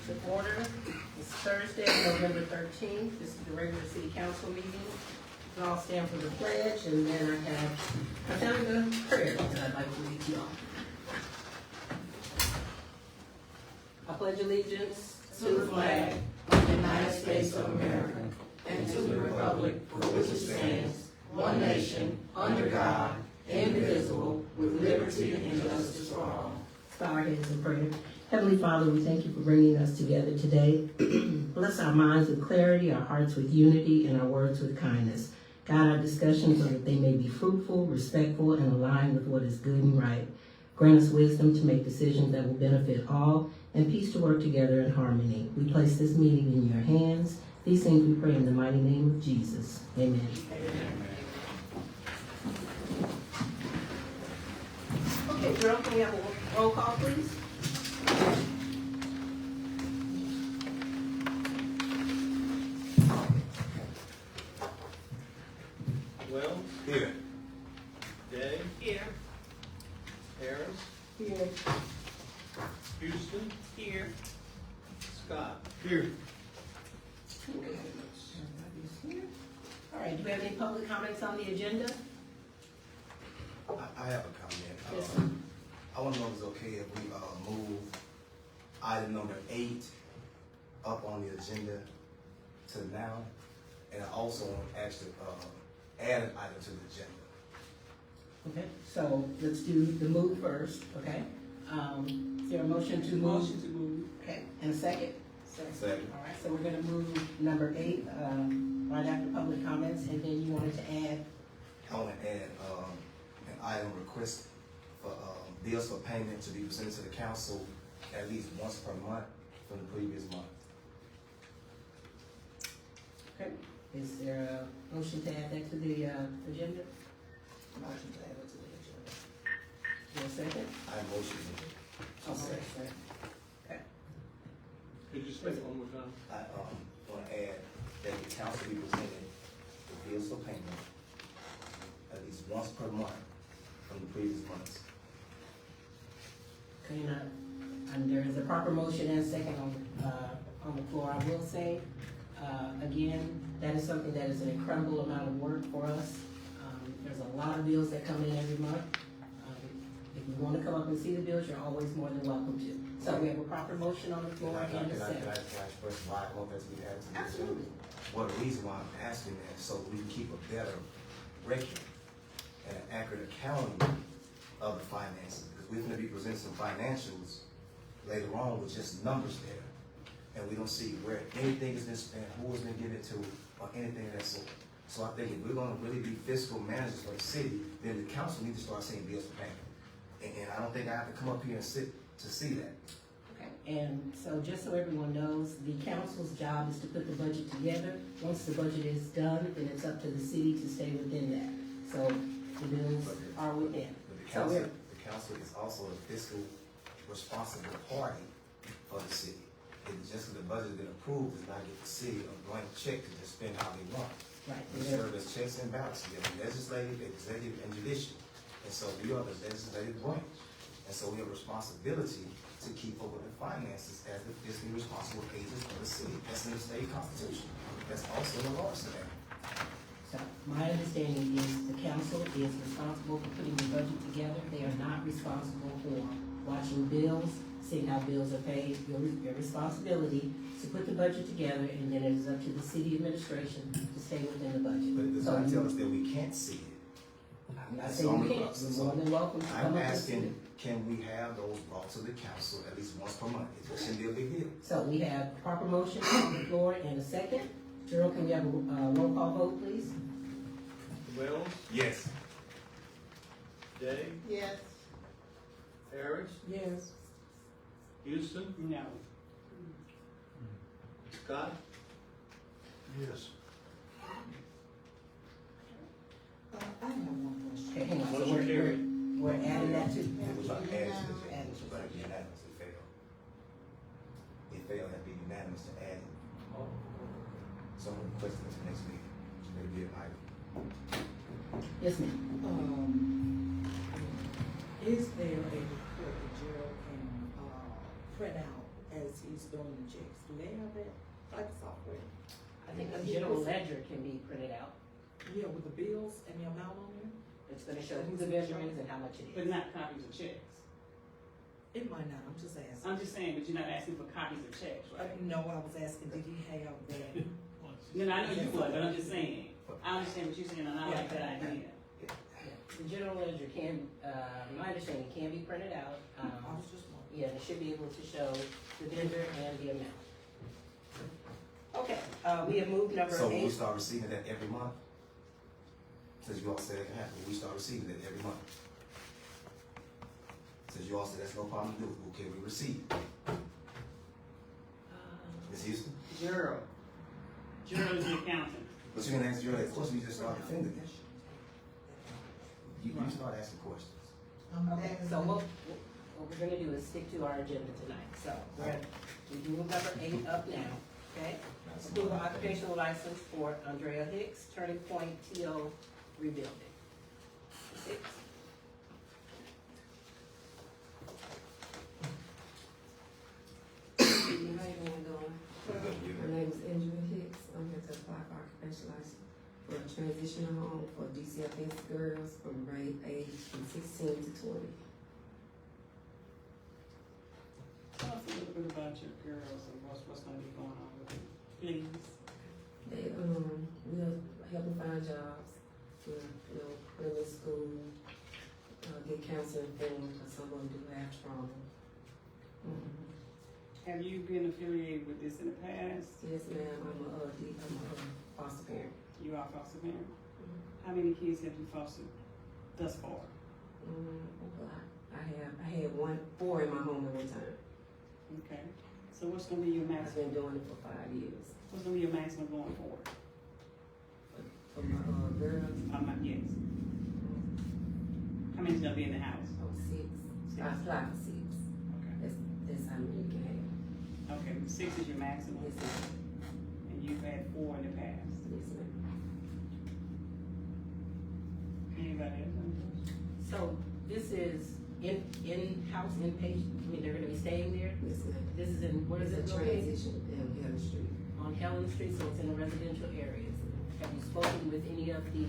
to order. It's Thursday, November 13th. This is the regular city council meeting. We'll all stand for the pledge, and then I found the prayer that I'd like to read to y'all. I pledge allegiance to the flag of the United States of America and to the republic for which it stands, one nation, under God, indivisible, with liberty and justice for all. Bow our heads in prayer. Heavenly Father, we thank you for bringing us together today. Bless our minds with clarity, our hearts with unity, and our words with kindness. Guide our discussions so that they may be fruitful, respectful, and aligned with what is good and right. Grant us wisdom to make decisions that will benefit all, and peace to work together in harmony. We place this meeting in your hands. These things we pray in the mighty name of Jesus. Amen. Okay, Gerald, can we have a roll call, please? Wells? Here. Day? Here. Harris? Here. Houston? Here. Scott? Here. All right, do we have any public comments on the agenda? I have a comment. Yes, sir. I want to know if it's okay if we move item number 8 up on the agenda to now, and I also want to actually add an item to the agenda. Okay, so let's do the move first, okay? Is there a motion to move? Motion to move. Okay, and a second? Second. All right, so we're gonna move number 8, right after public comments, and then you wanted to add, I want to add an item request for bills for payment to be presented to the council at least once per month from the previous month. okay? Is there a motion to add that to the agenda? Motion to add it to the agenda. Is there a second? I motion Okay. Okay. Could you say it one more time? I want to add that the council be presented with bills for payment at least once per month from the previous months. Okay, and there is a proper motion and second on the floor. I will say, again, that is something that is an incredible amount of work for us. There's a lot of bills that come in every month. If you want to come up and see the bills, you're always more than welcome to. So we have a proper motion on the floor and a second. Can I express why I want that to be added to the agenda? Absolutely. Well, the reason why I'm asking that is so we can keep a better record and an accurate accounting of the finances. Because we're going to be presenting some financials later on with just numbers there. And we don't see where anything has been spent, who has been given to, or anything of that sort. So I think if we're going to really be fiscal managers for the city, then the council needs to start seeing bills for payment. And I don't think I have to come up here and sit to see that. Okay, and so just so everyone knows, the council's job is to put the budget together. Once the budget is done, then it's up to the city to stay within that. So the bills are within. But the So council is also the fiscal responsible party for the city. It's just that the budget has been approved does not give the city a blank check to just spend how they want. Right. We serve as checks and balances. We have legislative, executive, and judicial. And so we are the legislative branch. And so we have a responsibility to keep up with the finances as the fiscally responsible agents of the city. That's in the state constitution. That's also in the law today. So my understanding is the council is responsible for putting the budget together. They are not responsible for watching bills, seeing how bills are paid. Your responsibility is to put the budget together, and then it is up to the city administration to stay within the budget. But it does not tell us that we can't see it. I'm not saying you can't. You're more than welcome to come I'm up and see asking, it. can we have those brought to the council at least once per month? It shouldn't be a big deal. So we have a proper motion on the floor and a second. Gerald, can we have a roll call vote, please? Wells? Yes. Day? Yes. Harris? Yes. Houston? No. Scott? Yes. I have one question. Okay, hang on. So Motion carried. we're adding that to. It was not added to the Added agenda, to but it unanimously failed. It failed, had to be unanimous to add it. So I'm requesting this next meeting, maybe be an item. Yes, ma'am. Is there a report that Gerald can print out as as he's doing the checks. Do they have that type of software? I think a general ledger can be printed out. Yeah, with the bills and the amount on there? It's gonna show who the vendor is and how much it But is. not copies of checks. It might not, I'm just asking. I'm just saying, but you're not asking for copies of checks, right? No, I was asking, did he have that? No, I know you would, but I'm just saying. I understand what you're saying, and I like that idea. Yeah. The general ledger can, my understanding, can be printed out. I was just wondering. Yeah, it should be able to show the vendor and the amount. Okay, we have moved number So will we 8. start receiving that every month? Since you all said it can happen, will we start receiving it every month? Since you all said that's no problem to do, well, can we receive it? Ms. Houston? Gerald. Gerald is the accountant. But you're gonna answer your question, you just start defending it. You start asking questions. Okay, so what we're gonna do is stick to our agenda tonight. So we move number 8 up now, okay? Approve an occupational license for Andrea Hicks, Turning Point TO Rebuilding. 6. How you doing? My name is Andrea Hicks. I'm here to apply for occupational license for a transitional home for DCFS girls from grade age from 16 to 20. Tell us a little bit about your girls and what's gonna be going on with them, please. They we'll help them find jobs, we'll, put them in school, get counseling for them because some of them do have trauma. Have you been affiliated with this in the past? Yes, ma'am. I'm a foster parent. You are a foster parent? How many kids have you fostered thus far? I had 4 in my home at one time. Okay. So what's gonna be your I've maximum? been doing it for 5 years. What's gonna be your maximum going forward? For my girls, Yes. How many's gonna be in the house? 6. I applied for 6. Okay. That's how many you can have. Okay, 6 is your maximum, Yes, ma'am. and you've had 4 in the past. Yes, ma'am. Anybody else? So this is in-house, inpatient, I mean, they're gonna be staying there? Yes, ma'am. This is in, where is it It's a located? transition in Helen Street. On Helen Street, so it's in the residential areas. Have you spoken with any of the,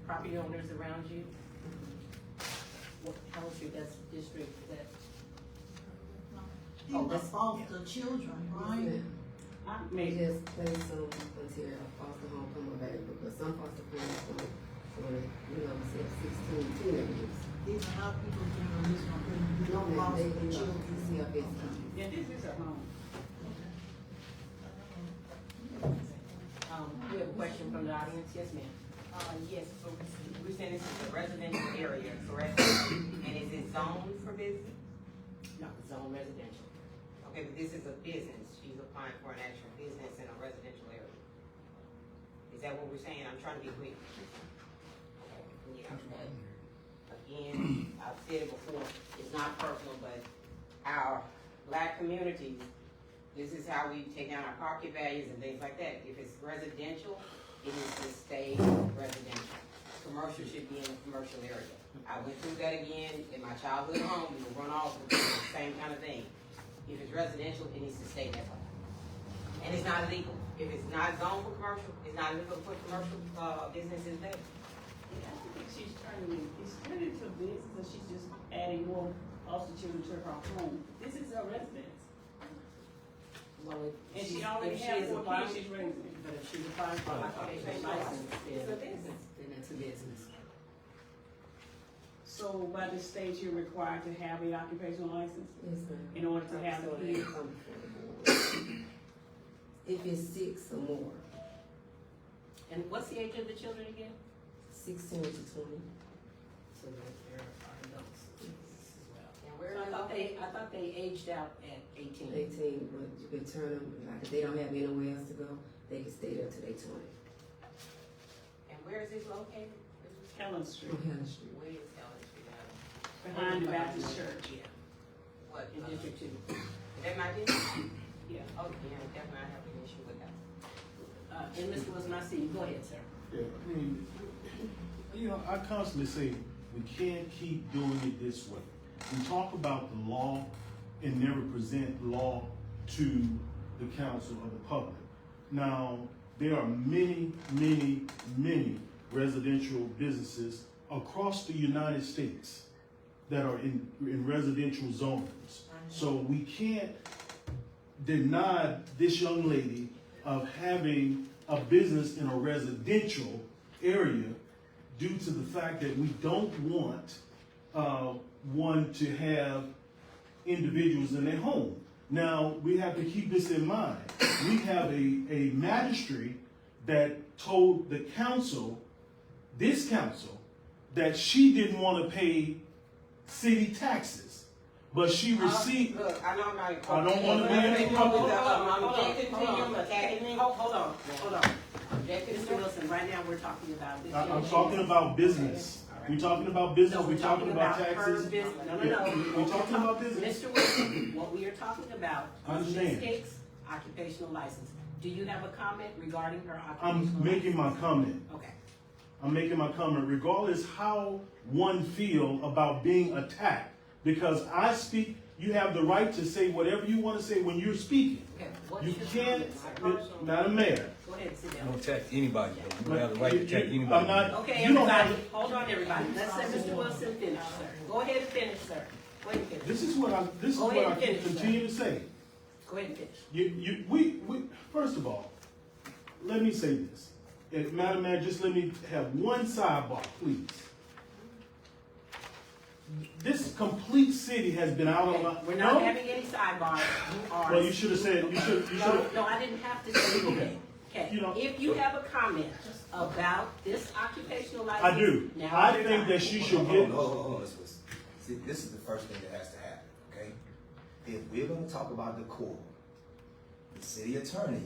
property owners around you? What, Helen Street, that's district, that, These are foster children, right? Yes, ma'am. We Maybe. just place them until a foster home come available because some foster parents don't want to, say 16 teenagers. These are not people who are just gonna be No, ma'am, they foster children. CFS. Yeah, this is a home. we have a question from the audience, yes, ma'am? Yes, so we're saying this is a residential area, correct? And is it zoned for business? No, zone residential. Okay, but this is a business, she's applying for an actual business in a residential area. Is that what we're saying? I'm trying to be clear. Okay, yeah. Again, I've said it before, it's not personal, but our black communities, this is how we take down our property values and things like that. If it's residential, it needs to stay residential. Commercial should be in a commercial area. I went through that again in my childhood home, we would run off with the same kind of thing. If it's residential, it needs to stay that way. And it's not illegal. If it's not zoned for commercial, it's not illegal to put commercial, businesses there. Yeah, I think she's turning it to business, and she's just adding more foster children to her home. This is her residence. Well, And she already has 4 kids she's raising. But if she's applying for an occupational license, It's a business. then it's a business. So by the state, you're required to have an occupational license Yes, ma'am. in order to have the So kids? they come before the board. If it's 6 or more, And what's the age of the children again? 16 to 20. So there are adults as well. And So where I is thought they aged out at 18. 18, but you can turn them, like if they don't have anywhere else to go, they can stay there till they 20. And where is this located? Helen Street, On Helen Street. Where is Helen Street at? behind the Baptist church. Yeah, What? in District 2. That might be? Yeah. Oh, yeah, definitely I have an issue with that. And Mr. Wilson, I see you. Go ahead, sir. Yeah, I mean, I constantly say we can't keep doing it this way. We talk about the law and never present law to the council or the public. Now, there are many, many, many residential businesses across the United States that are in residential zones. So we can't deny this young lady of having a business in a residential area due to the fact that we don't want one to have individuals in their home. Now, we have to keep this in mind. We have a magistrate that told the council, this council, that she didn't want to pay city taxes, but she received. Look, I know I'm not. I don't want to be interrupted. I'm objecting to him attacking me. Hold on. Mr. Wilson, right now we're talking about this. I'm talking about business. We're talking about business. We're talking about her taxes. business. No. We're talking about business. Mr. Wilson, what we are talking about I is understand. Ms. Hicks' occupational license. Do you have a comment regarding her occupational I'm license? making my comment. Okay. I'm making my comment regardless how one feel about being attacked. Because I speak, you have the right to say whatever you want to say when you're speaking. Okay. What's You your can't, comment, sir? Madam Mayor. Go ahead, sit You down. don't attack anybody, though. You don't have the right to attack I'm anybody. not- Okay, you don't everybody, have- hold on, everybody. Let's let Mr. Wilson finish, sir. Go ahead and finish, sir. Go ahead and finish. This is what Go ahead and I finish, continue to say. Go ahead and finish. We first of all, let me say this. And Madam Mayor, just let me have one sidebar, please. This complete city has been out on. Okay, we're not having any sidebars. You are. Well, you should have said, you should have. No, I didn't have to say anything. Okay, You know- if you have a comment about this occupational license. I do. now I is your think time. that she should Hold get. on, hold on, listen. See, this is the first thing that has to happen, okay? If we're gonna talk about the core, the city attorney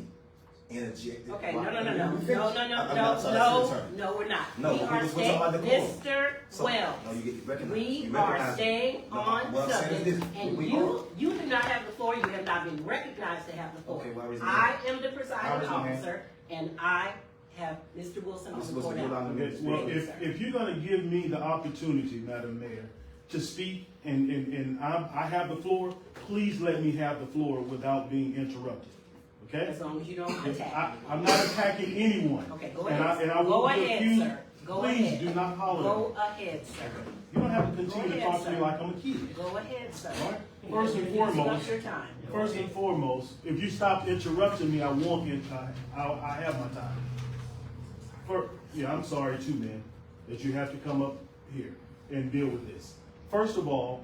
interjected. Okay, no, right- no, no, Let no, me no, finish. no, I'm sorry, no, that's the no, attorney. no, we're not. No, We we're are talking staying, about the core. Mr. So- Wells, No, you get recognized. we You are recognize- staying No, on what I'm saying is subject, this, and we you do not have the floor, you have not been recognized to have the floor. Okay, why raise your I hand? am the Why presiding raise your hand? officer, and I have Mr. Wilson I'm on the supposed floor to go now. down the Okay, well, Thank you, sir. if you're gonna give me the opportunity, Madam Mayor, to speak and I have the floor, please let me have the floor without being interrupted, okay? As long as you don't attack. I'm not attacking anyone. Okay, go And ahead. I Go will ahead, refuse. sir. Go Please ahead. do not holler. Go ahead, sir. You don't have to continue to Go ahead, talk to me sir. like I'm a kid. Go ahead, sir. All right? You First and used up foremost, your time. First and foremost, if you stop interrupting me, I won't get time. I have my time. I'm sorry too, man, that you have to come up here and deal with this. First of all,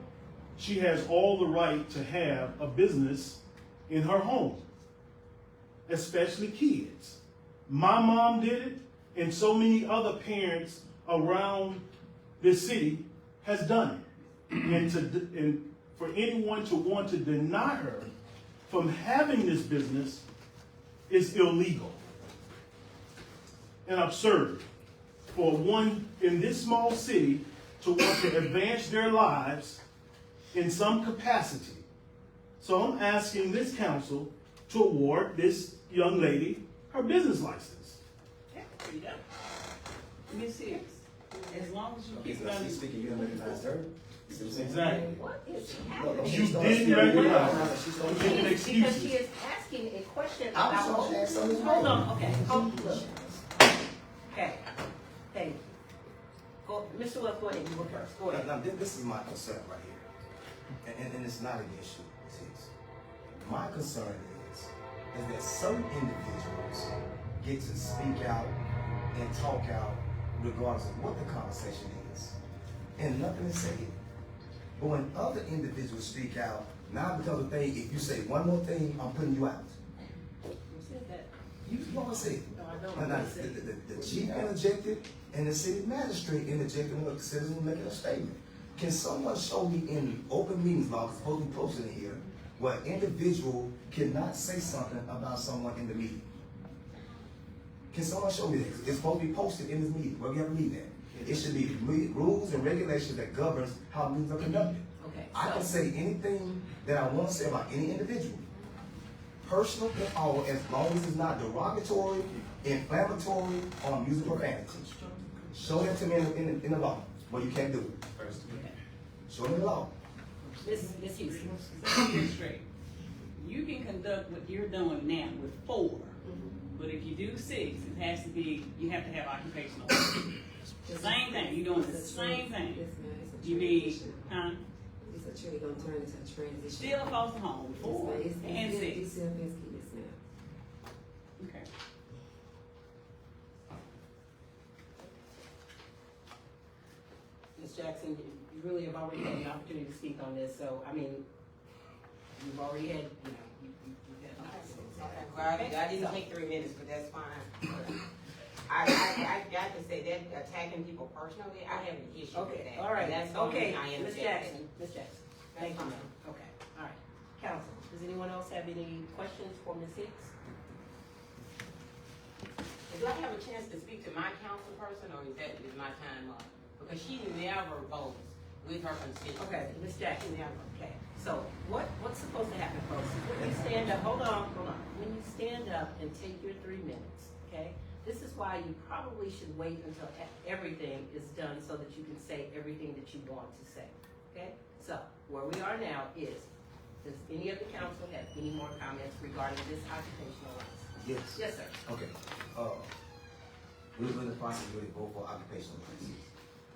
she has all the right to have a business in her home, especially kids. My mom did it, and so many other parents around this city has done it. And for anyone to want to deny her from having this business is illegal and absurd for one in this small city to want to advance their lives in some capacity. So I'm asking this council to award this young lady her business license. Yeah, there you go. Ms. Hicks, as long as you Okay, keep so it under. she's speaking, you don't recognize her? You see what I'm saying? Exactly. What is No, no, happening? You she's gonna- didn't she's gonna- recognize she's her. gonna- You're making Because she excuses. is asking a question I'm about supposed what. to ask something. Hold on, okay, look. Okay, thank you. Go, Mr. Wells, go ahead, you go first, go ahead. Now, this is my concern right here, and it's not an issue. It is. My concern is that some individuals get to speak out and talk out regardless of what the conversation is, and nothing is said. But when other individuals speak out, now because of things, if you say one more thing, I'm putting you out. You said that. You know what I said? No, I don't know Now, what you said. the chief interjected, and the city magistrate interjected, and the citizen making a statement. Can someone show me in open meetings law, it's supposed to be posted in here, where an individual cannot say something about someone in the meeting? Can someone show me this? It's supposed to be posted in this meeting, where we have a meeting at. It should be rules and regulations that governs how meetings are conducted. Okay, I can so, say anything that I want to say about any individual, personal and all, as long as it's not derogatory, inflammatory, or using profanity. Show that to me in the law. Well, you can't do it. Show me the law. Miss Houston, so get it straight. You can conduct what you're doing now with 4, but if you do 6, it has to be, you have to have occupational. Same thing, you're doing the same thing. Yes, ma'am, it's a You need, transition. huh? It's a trade, gonna turn into a transition. Still a foster home, 4 Yes, ma'am. and It's 6. DCFS, yes, ma'am. Okay. Ms. Jackson, you really have already had an opportunity to speak on this, so, I mean, you've already had, you've had an opportunity. Okay, well, I didn't take 3 minutes, but that's fine. I got to say that attacking people personally, I have an issue with Okay, that. all right, And that's the only okay, reason I Ms. interjected. Jackson, thank you, fine. ma'am. Okay, all right. Council, does anyone else have any questions for Ms. Hicks? Do I have a chance to speak to my council person, or is my time up? Because she never votes with her constituents. Okay, Ms. Jackson, okay, so what's supposed to happen, folks, is when you stand up, hold on, when you stand up and take your 3 minutes, okay? This is why you probably should wait until everything is done so that you can say everything that you want to say, okay? So, where we are now is, does any of the council have any more comments regarding this occupational license? Yes. Yes, sir. Okay, we were in the process of really vote for occupational license.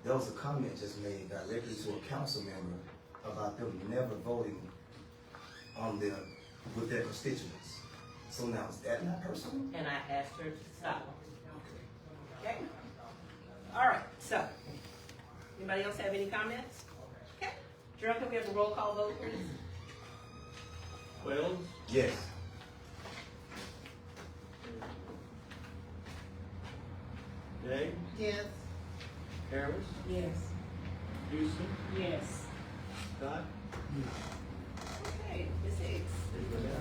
There was a comment just made directly to a council member about them never voting on with their constituents. So now, is that not personal? And I asked her to stop. Okay? All right, so, anybody else have any comments? Okay. Jerome, can we have a roll call vote, please? Wells, Yes. Day, Yes. Harris, Yes. Houston, Yes. Scott. Okay, Ms. Hicks.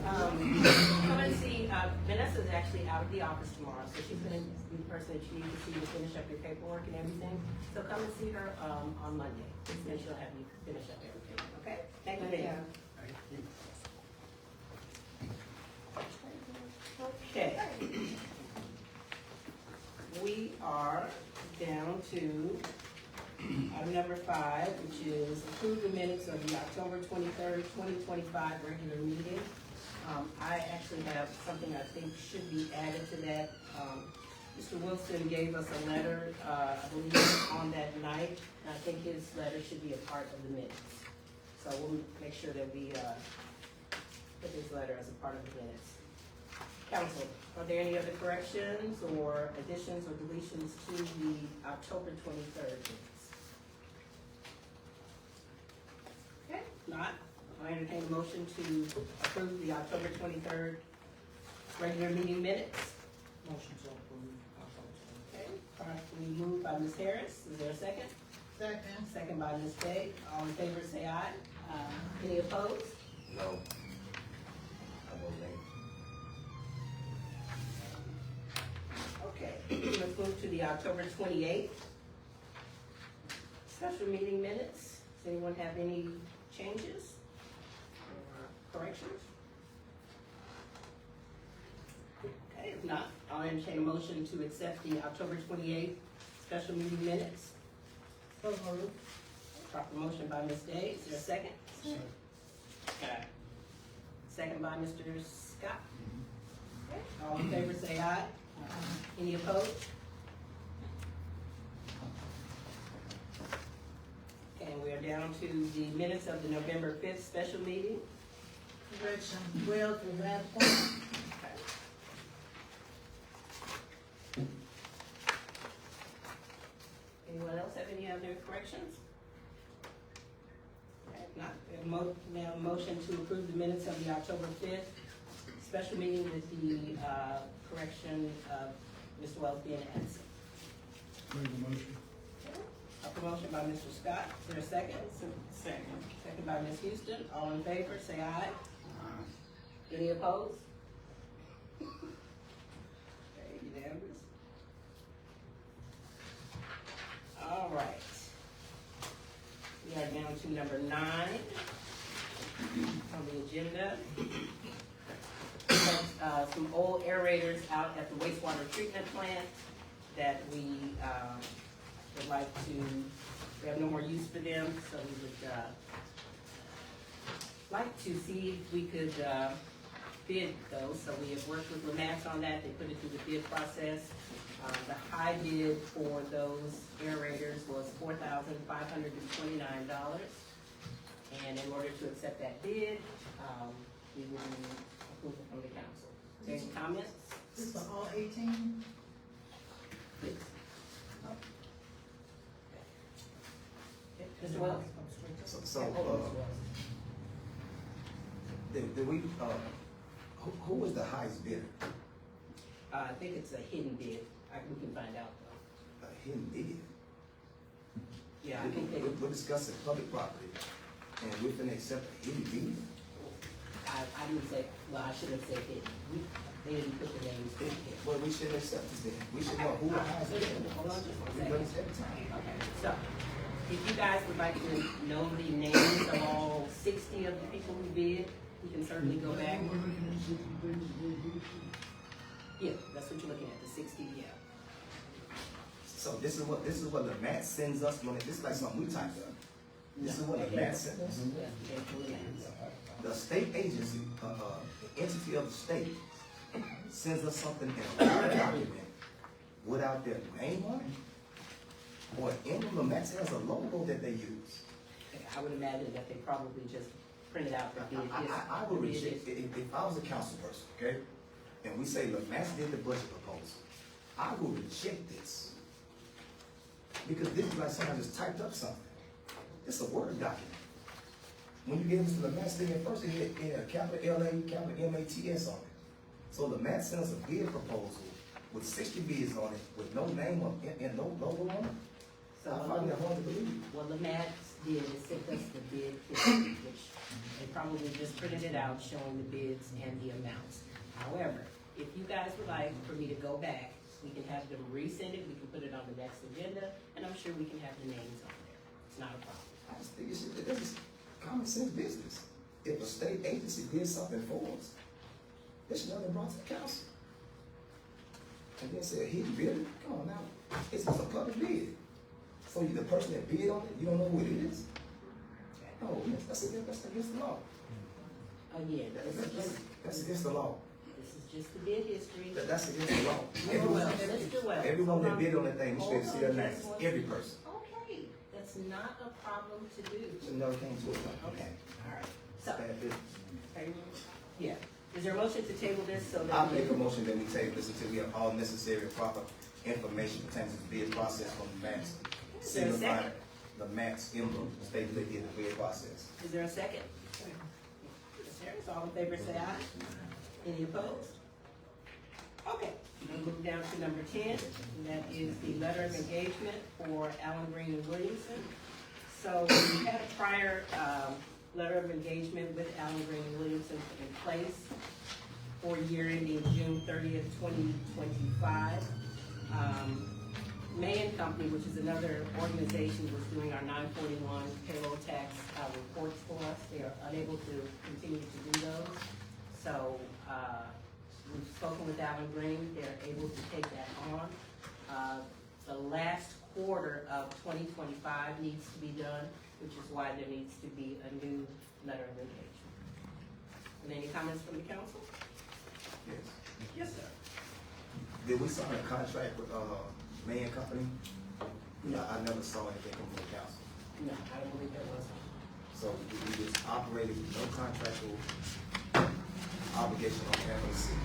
Come and see, Vanessa's actually out of the office tomorrow, so she's gonna be the person that you need to see to finish up your paperwork and everything. So come and see her, on Monday, and she'll have you finish up everything, okay? Thank you, ma'am. Okay. We are down to item number 5, which is approve the minutes of the October 23rd, 2025 regular meeting. I actually have something I think should be added to that. Mr. Wilson gave us a letter, I believe, on that night, and I think his letter should be a part of the minutes. So we'll make sure that we put his letter as a part of the minutes. Council, are there any other corrections or additions or deletions to the October 23rd minutes? Okay, not, I entertain a motion to approve the October 23rd regular meeting minutes. Motion to approve. Okay, properly moved by Ms. Harris, is there a second? Second. Second by Ms. Day, all in favor say aye. Any opposed? No. I vote nay. Okay, let's move to the October 28th special meeting minutes. Does anyone have any changes or corrections? Okay, if not, I'll entertain a motion to accept the October 28th special meeting minutes. So moved. Proper motion by Ms. Day, is there a second? Okay. Second by Mr. Scott. Okay, all in favor say aye. Any opposed? And we are down to the minutes of the November 5th special meeting. Correction, Wells was absent. Anyone else have any other corrections? Okay, if not, we have a motion to approve the minutes of the October 5th special meeting with the correction of Mr. Wells being absent. Make the motion. A promotion by Mr. Scott, is there a second? Second. Second by Ms. Houston, all in favor, say aye. Any opposed? Okay, unanimous. All right. We are down to number 9 on the agenda. We have, some old aerators out at the wastewater treatment plant that we, would like to, we have no more use for them, so we would, like to see if we could, bid those, so we have worked with Lamax on that, they put it through the bid process. The high bid for those aerators was $4,529. And in order to accept that bid, we will need approval from the council. Any comments? This for all 18? Please. Mr. Wells? So, Yeah, hold on, Mr. Wells. did we, who was the highest bidder? I think it's a hidden bid, we can find out though. A hidden bid? Yeah, I think they, We're discussing public property, and we're gonna accept a hidden bid? I didn't say, well, I should have said hidden. They didn't put the names in here. Well, we should accept this then. We should know who the highest bidder. Hold on just one We second. run this every time. Okay, so, if you guys would like to know the names of all 60 of the people who bid, you can certainly go back. Yeah, that's what you're looking at, the 60, yeah. So this is what the mat sends us when this is like something we typed up. This is what the mat sends us. Yeah, they pull the names. The state agency, the entity of the state, sends us something in a Word document without their name on it, or an emblem. The mat has a logo that they use. I would imagine that they probably just printed out the bid. I would reject, if I was a council person, okay, and we say, look, Matt did the budget proposal, I would reject this. Because this is like someone just typed up something. It's a Word document. When you get into the Matt thing at first, it had a capital L-A, capital M-A-T-S on it. So the Matt sent us a bid proposal with 60 bids on it, with no name on it, and no logo on it. So I find that hard to believe. what Lamax did is sent us the bid history, which they probably just printed it out showing the bids and the amounts. However, if you guys would like for me to go back, we can have them resend it, we can put it on the next agenda, and I'm sure we can have the names on there. It's not a problem. I just think this is common sense business. If a state agency did something for us, it should have been brought to the council. And then say, he bid it, come on now, it's just a public bid. So you, the person that bid on it, you don't know who it is? No, that's against the law. Again, That's against the law. this is just the bid history. That's against the law. Mr. Wells. Everyone that bid on that thing, we should see their names, every person. Okay, that's not a problem to do. Should never came to it. Okay, all right. So, Bad business. yeah, is there a motion to table this so that? I'll make a motion that we table this until we have all necessary and proper information pertaining to the bid process from the max. Is there a second? The max emblem, stating they did the bid process. Is there a second? Ms. Harris, all in favor say aye. Any opposed? Okay, we'll move down to number 10, and that is the letter of engagement for Allen Green and Williamson. So we had a prior, letter of engagement with Allen Green and Williamson in place for year ending June 30th, 2025. May and Company, which is another organization, was doing our 941 payroll tax reports for us. They are unable to continue to do those. So we've spoken with Allen Green. They're able to take that on. The last quarter of 2025 needs to be done, which is why there needs to be a new letter of engagement. And any comments from the council? Yes. Yes, sir. Did we sign a contract with, May and Company? No. I never saw anything come from the council. No, I don't believe there was. So we just operated with no contractual obligation on behalf of the city.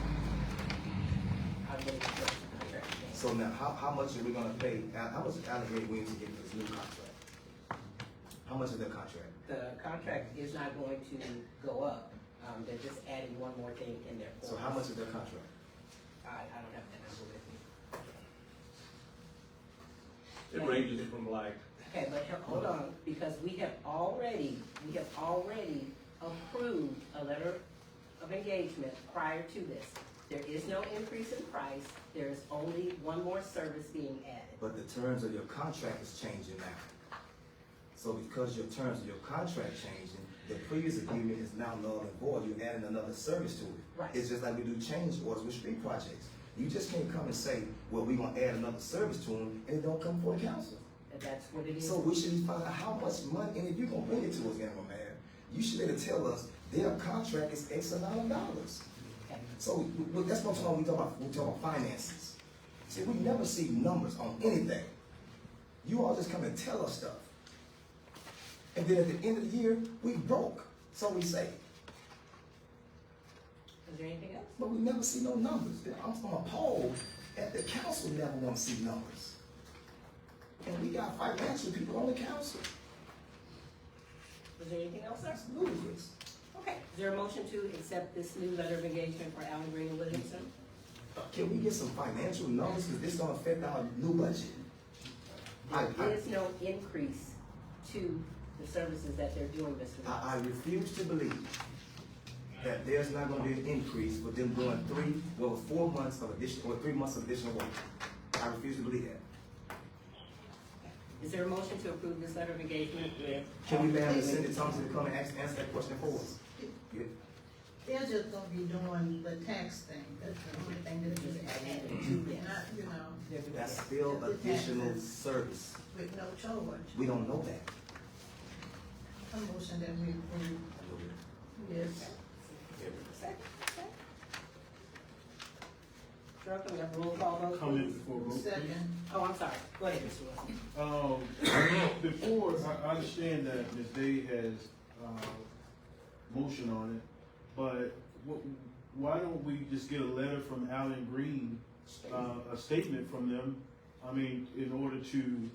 I believe there was a contract. So now, how much are we gonna pay, how much is Allen Green Williams to get this new contract? How much is their contract? The contract is not going to go up. They're just adding one more thing in there. So how much is their contract? I don't have that number with me. It ranges from like, Okay, but hold on, because we have already approved a letter of engagement prior to this. There is no increase in price, there is only one more service being added. But the terms of your contract is changing now. So because your terms of your contract changing, the previous agreement is now null and void, you're adding another service to it. Right. It's just like we do change orders with street projects. You just can't come and say, well, we're gonna add another service to them, and it don't come before the council. And that's what it is. So we should find out how much money, and if you're gonna bring it to us, General Mayor, you should be able to tell us their contract is X amount of dollars. So that's what I'm talking about. We talk about finances. See, we never see numbers on anything. You all just come and tell us stuff. And then at the end of the year, we broke. So we say. Is there anything else? But we never see no numbers. I'm appalled at the council never want to see numbers. And we got financial people on the council. Is there anything else, sir? That's ludicrous. Okay, is there a motion to accept this new letter of engagement for Allen Green and Williamson? Can we get some financial numbers? Because this don't affect our new budget. There is no increase to the services that they're doing, Mr. Ross. I refuse to believe that there's not going to be an increase for them doing 4 months of additional, or 3 months of additional work. I refuse to believe that. Is there a motion to approve this letter of engagement with? Can we have Cindy Thompson to come and answer that question for us? Yeah. They're just gonna be doing the tax thing, that's the only thing that is added to it, not, you know, That's still additional service. with no charge. We don't know that. A motion that we approve. Yes. Second. Sure, can we have a roll call vote? Comment before vote, please. Second. Oh, I'm sorry. Go ahead, Mr. Wilson. Before, I understand that Ms. Day has, motion on it, but why don't we just get a letter from Allen Green, a statement from them? I mean, in order to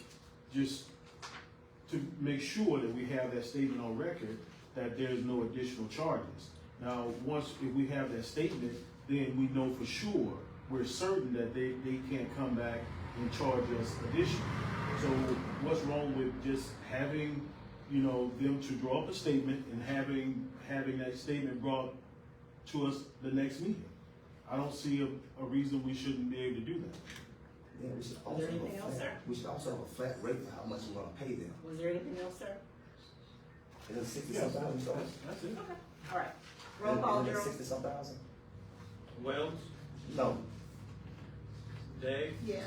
make sure that we have that statement on record, that there's no additional charges. Now, if we have that statement, then we know for sure, we're certain that they can't come back and charge us additional. So what's wrong with just having, them to draw up a statement and having that statement brought to us the next meeting? I don't see a reason we shouldn't be able to do that. Yeah, we should Is there anything else, sir? we should also have a flat rate for how much we want to pay them. Was there anything else, sir? Is it 60-some thousand? That's it. Okay. All right. Roll call, Is it Gerald. 60-some thousand? Wells, No. Day, Yes.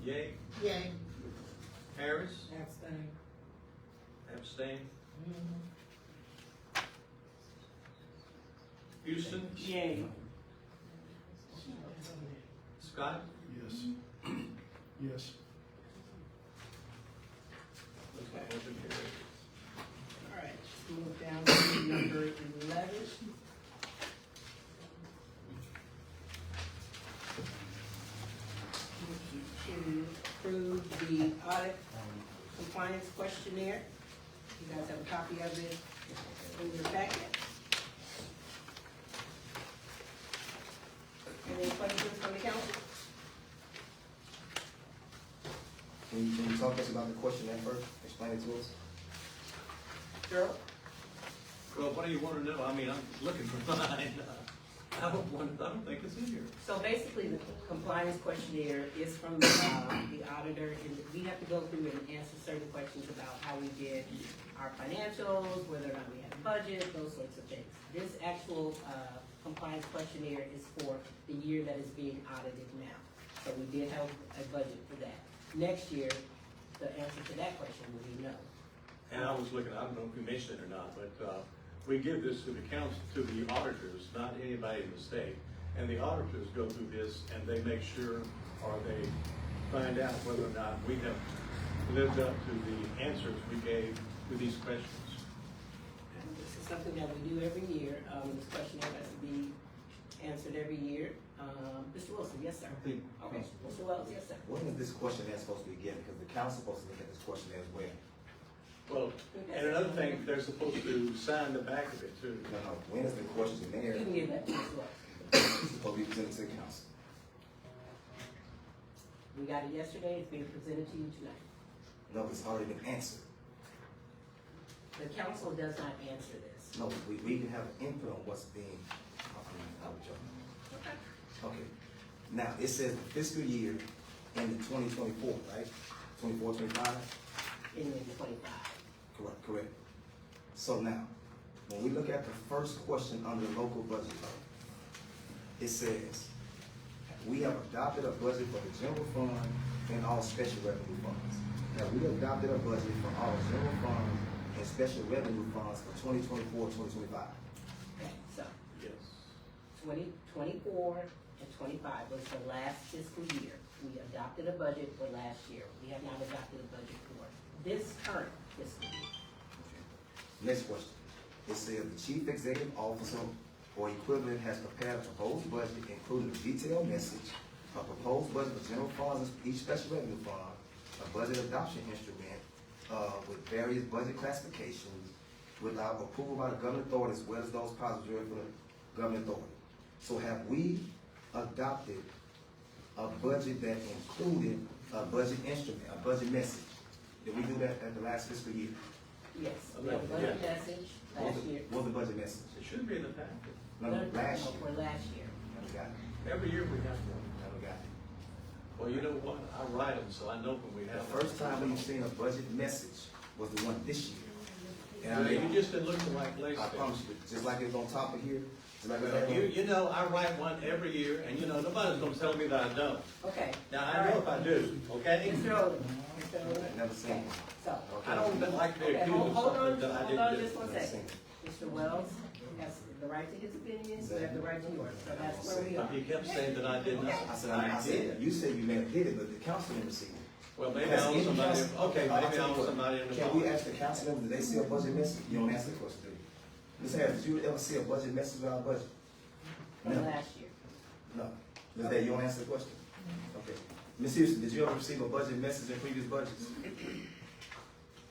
Yay, Yay. Harris, Abstain. abstain. Houston, Yay. Scott, Yes. Yes. motion carried. All right, let's move down to number 11. To approve the audit compliance questionnaire. You guys have a copy of it in your packet. Any questions from the council? Can you talk to us about the questionnaire first? Explain it to us. Gerald? Well, what do you want to know? I mean, I'm looking for mine. I don't think it's in here. So basically, the compliance questionnaire is from the auditor, and we have to go through and answer certain questions about how we did our financials, whether or not we had a budget, those sorts of things. This actual compliance questionnaire is for the year that is being audited now. So we did have a budget for that. Next year, the answer to that question will be no. And I was looking, I don't know if you mentioned it or not, but we give this to the council, to the auditors, not anybody in the state. And the auditors go through this and they make sure, or they find out whether or not we have lived up to the answers we gave to these questions. This is something that we do every year. This questionnaire has to be answered every year. Mr. Wilson, yes, sir. Okay, Mr. Wells, yes, sir. When is this questionnaire supposed to be given? Because the council's supposed to look at this questionnaire as well. Well, and another thing, they're supposed to sign the back of it too. No, when is the questionnaire You can give that to Mr. Wells. supposed to be presented to the council? We got it yesterday, it's being presented to you tonight. No, it's already been answered. The council does not answer this. No, we can have input on what's being, I would joke. Okay. Okay. Now, it says the fiscal year ended 2024, right? 24, 25? In 25. Correct. So now, when we look at the first question under local budget law, it says, we have adopted a budget for the general fund and all special revenue funds. Now, we adopted a budget for all general fund and special revenue funds for 2024-2025. Okay, so Yes. 2024 and 25 was the last fiscal year. We adopted a budget for last year. We have not adopted a budget for this current fiscal year. Next question. It says the chief executive officer or equivalent has prepared a proposed budget, including a detailed message, a proposed budget for general funds, each special revenue fund, a budget adoption instrument, with various budget classifications, without approval by the governing authority, as well as those powers reserved for the governing authority. So have we adopted a budget that included a budget instrument, a budget message? Did we do that at the last fiscal year? Yes, we have a budget message last year. What was the budget message? It should be in the packet. No, last year. For last year. Never got it. Every year we have one. Never got it. Well, you know what? I write them, so I know when we The have. first time we've seen a budget message was the one this year. And I You mean, just didn't look the right place. I promise you, just like it's on top of here, just like it's Well, on you know, I write one every year, and you know, nobody's gonna tell me that I don't. Okay. Now, I know if I do, okay? Mr. Odom. Mr. Odom. Never seen one. So, I don't even like to be okay, accused of hold on, something that I hold on didn't just do. one Never second. seen it. Mr. Wells has the right to his opinion, so we have the right to yours, so that's where we are. He kept saying that I did not. I said, you said you may have did it, but the council didn't receive it. Well, maybe Has I owe any somebody, council- okay, I'll maybe I tell you owe what, somebody in the. Can we ask the council members, did they see a budget message? You don't answer the question, do you? Ms. Harris, did you ever see a budget message about our budget? For No. last year. No. Ms. Day, you don't answer the question? Okay. Ms. Houston, did you ever receive a budget message in previous budgets?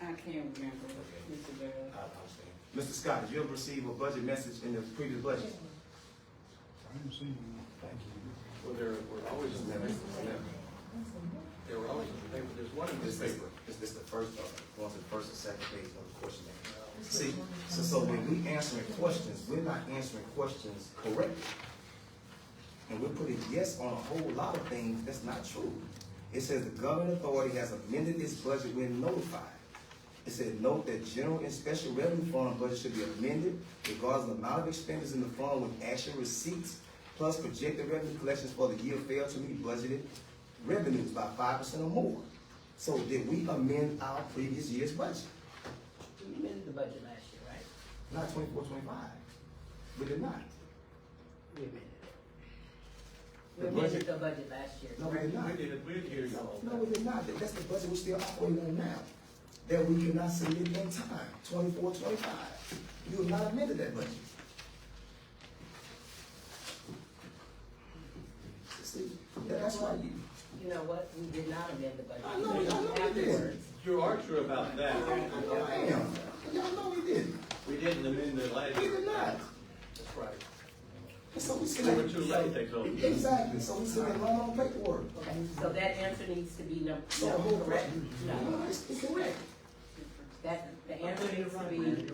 I can't remember, Mr. Darrell. I understand. Mr. Scott, did you ever receive a budget message in the previous budget? I didn't see you. Thank you. Well, there were always in the paper. There were always in the paper. There's one in this paper. This is the first, going to the first and second page of the questionnaire. See, so when we answering questions, we're not answering questions correctly. And we're putting yes on a whole lot of things that's not true. It says the governing authority has amended its budget when notified. It said, note that general and special revenue fund budget should be amended regardless of the amount of expenditures in the fund when actual receipts plus projected revenue collections for the year fail to meet budgeted revenues by 5% or more. So did we amend our previous year's budget? We amended the budget last year, right? Not 24-25. We did not. We amended it. We The amended budget- the budget last year. No, we did not. We didn't hear you all. No, we did not. That's the budget we're still operating on now. That we cannot submit in time, 24-25. You have not amended that budget. See, that's why you. You know what? We did not amend the budget. I know we did. Afterwards. You are true about that. I am. Y'all know we didn't. We didn't amend the last. We did not. That's right. And so we We still. were too late, they told me. Exactly. So we still got run on paperwork. Okay, so that answer needs to be no, So the no, whole correct? No, No, it's correct. that, the answer needs to be,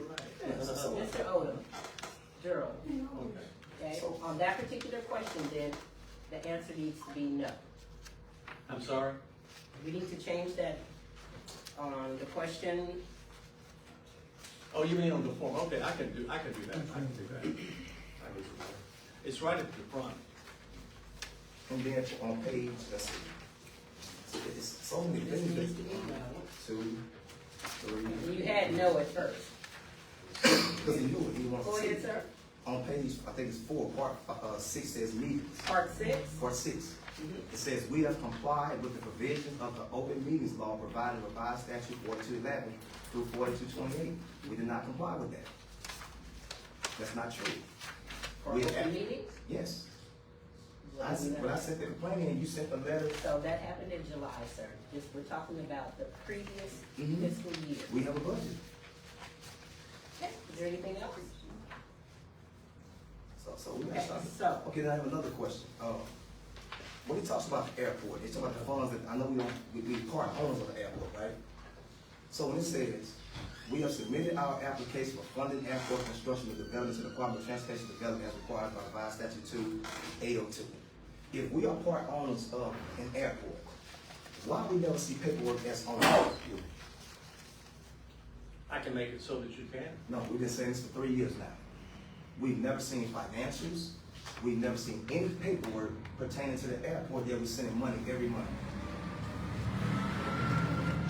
So- Mr. Odom, Gerald, Okay. okay? On that particular question, then, the answer needs to be no. I'm sorry? We need to change that on the question. Oh, you mean on the form? Okay, I can do that. I can do that. I can do that. It's right at the front. And then on page, let's see. So it's so many This things. needs to be no. 2, 3. You had no at first. Because he knew it, he wanted Go to see. ahead, sir. On page, I think it's 4, part 6 says meetings. Part 6. Part 6. It says, we have complied with the provisions of the open meetings law provided revised statute 4211 through 4228. We did not comply with that. That's not true. For We open have- meetings? Yes. Well, When I sent the complaint in, you sent the letter. So that happened in July, sir. Just, we're talking about the previous Mhm. fiscal year. We have a budget. Okay, is there anything else? So we Okay, got something. so, Okay, then I have another question. When he talks about the airport, he's talking about the funds that, I know we part owners of the airport, right? So when it says, we have submitted our application for funding airport construction and development to the Department of Transportation Development as required by revised statute 2802. If we are part owners of an airport, why we never see paperwork as owners? I can make it so that you can. No, we've been saying this for 3 years now. We've never seen financials. We've never seen any paperwork pertaining to the airport that we're sending money every month.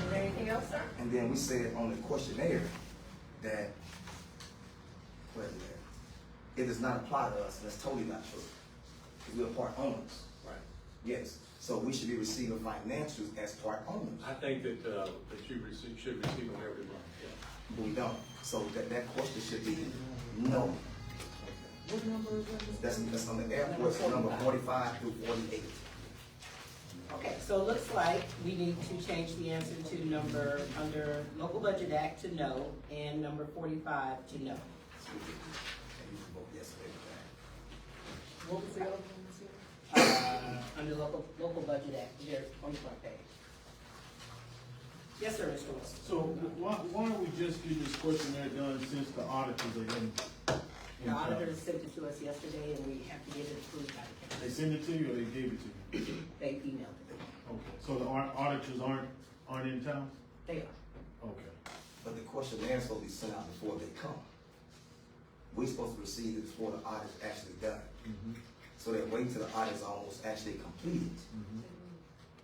is there anything else, sir? And then we said on the questionnaire, that, where is that? It does not apply to us, and that's totally not true. Because we're part owners. Right. Yes, so we should be receiving financials as part owners, I think that you should receive them every month, yeah. but we don't. So that question should be no. What number is that? That's on the airport, so number 45 through 48. Okay, so it looks like we need to change the answer to number, under Local Budget Act to no, and number 45 to no. And you can vote yes or no. What was the other one? Under Local Budget Act, there, on the front page. Yes, sir, Mr. Wilson. So why don't we just get this questionnaire done since the auditors are in? The auditors sent it to us yesterday, and we have to get it approved by the They county. sent it to you or they gave it to you? They emailed it. Okay, so the auditors aren't in town? They are. Okay. But the questionnaire is supposed to be sent out before they come. We're supposed to receive it before the audit's actually done. So they're waiting till the audit's almost actually completed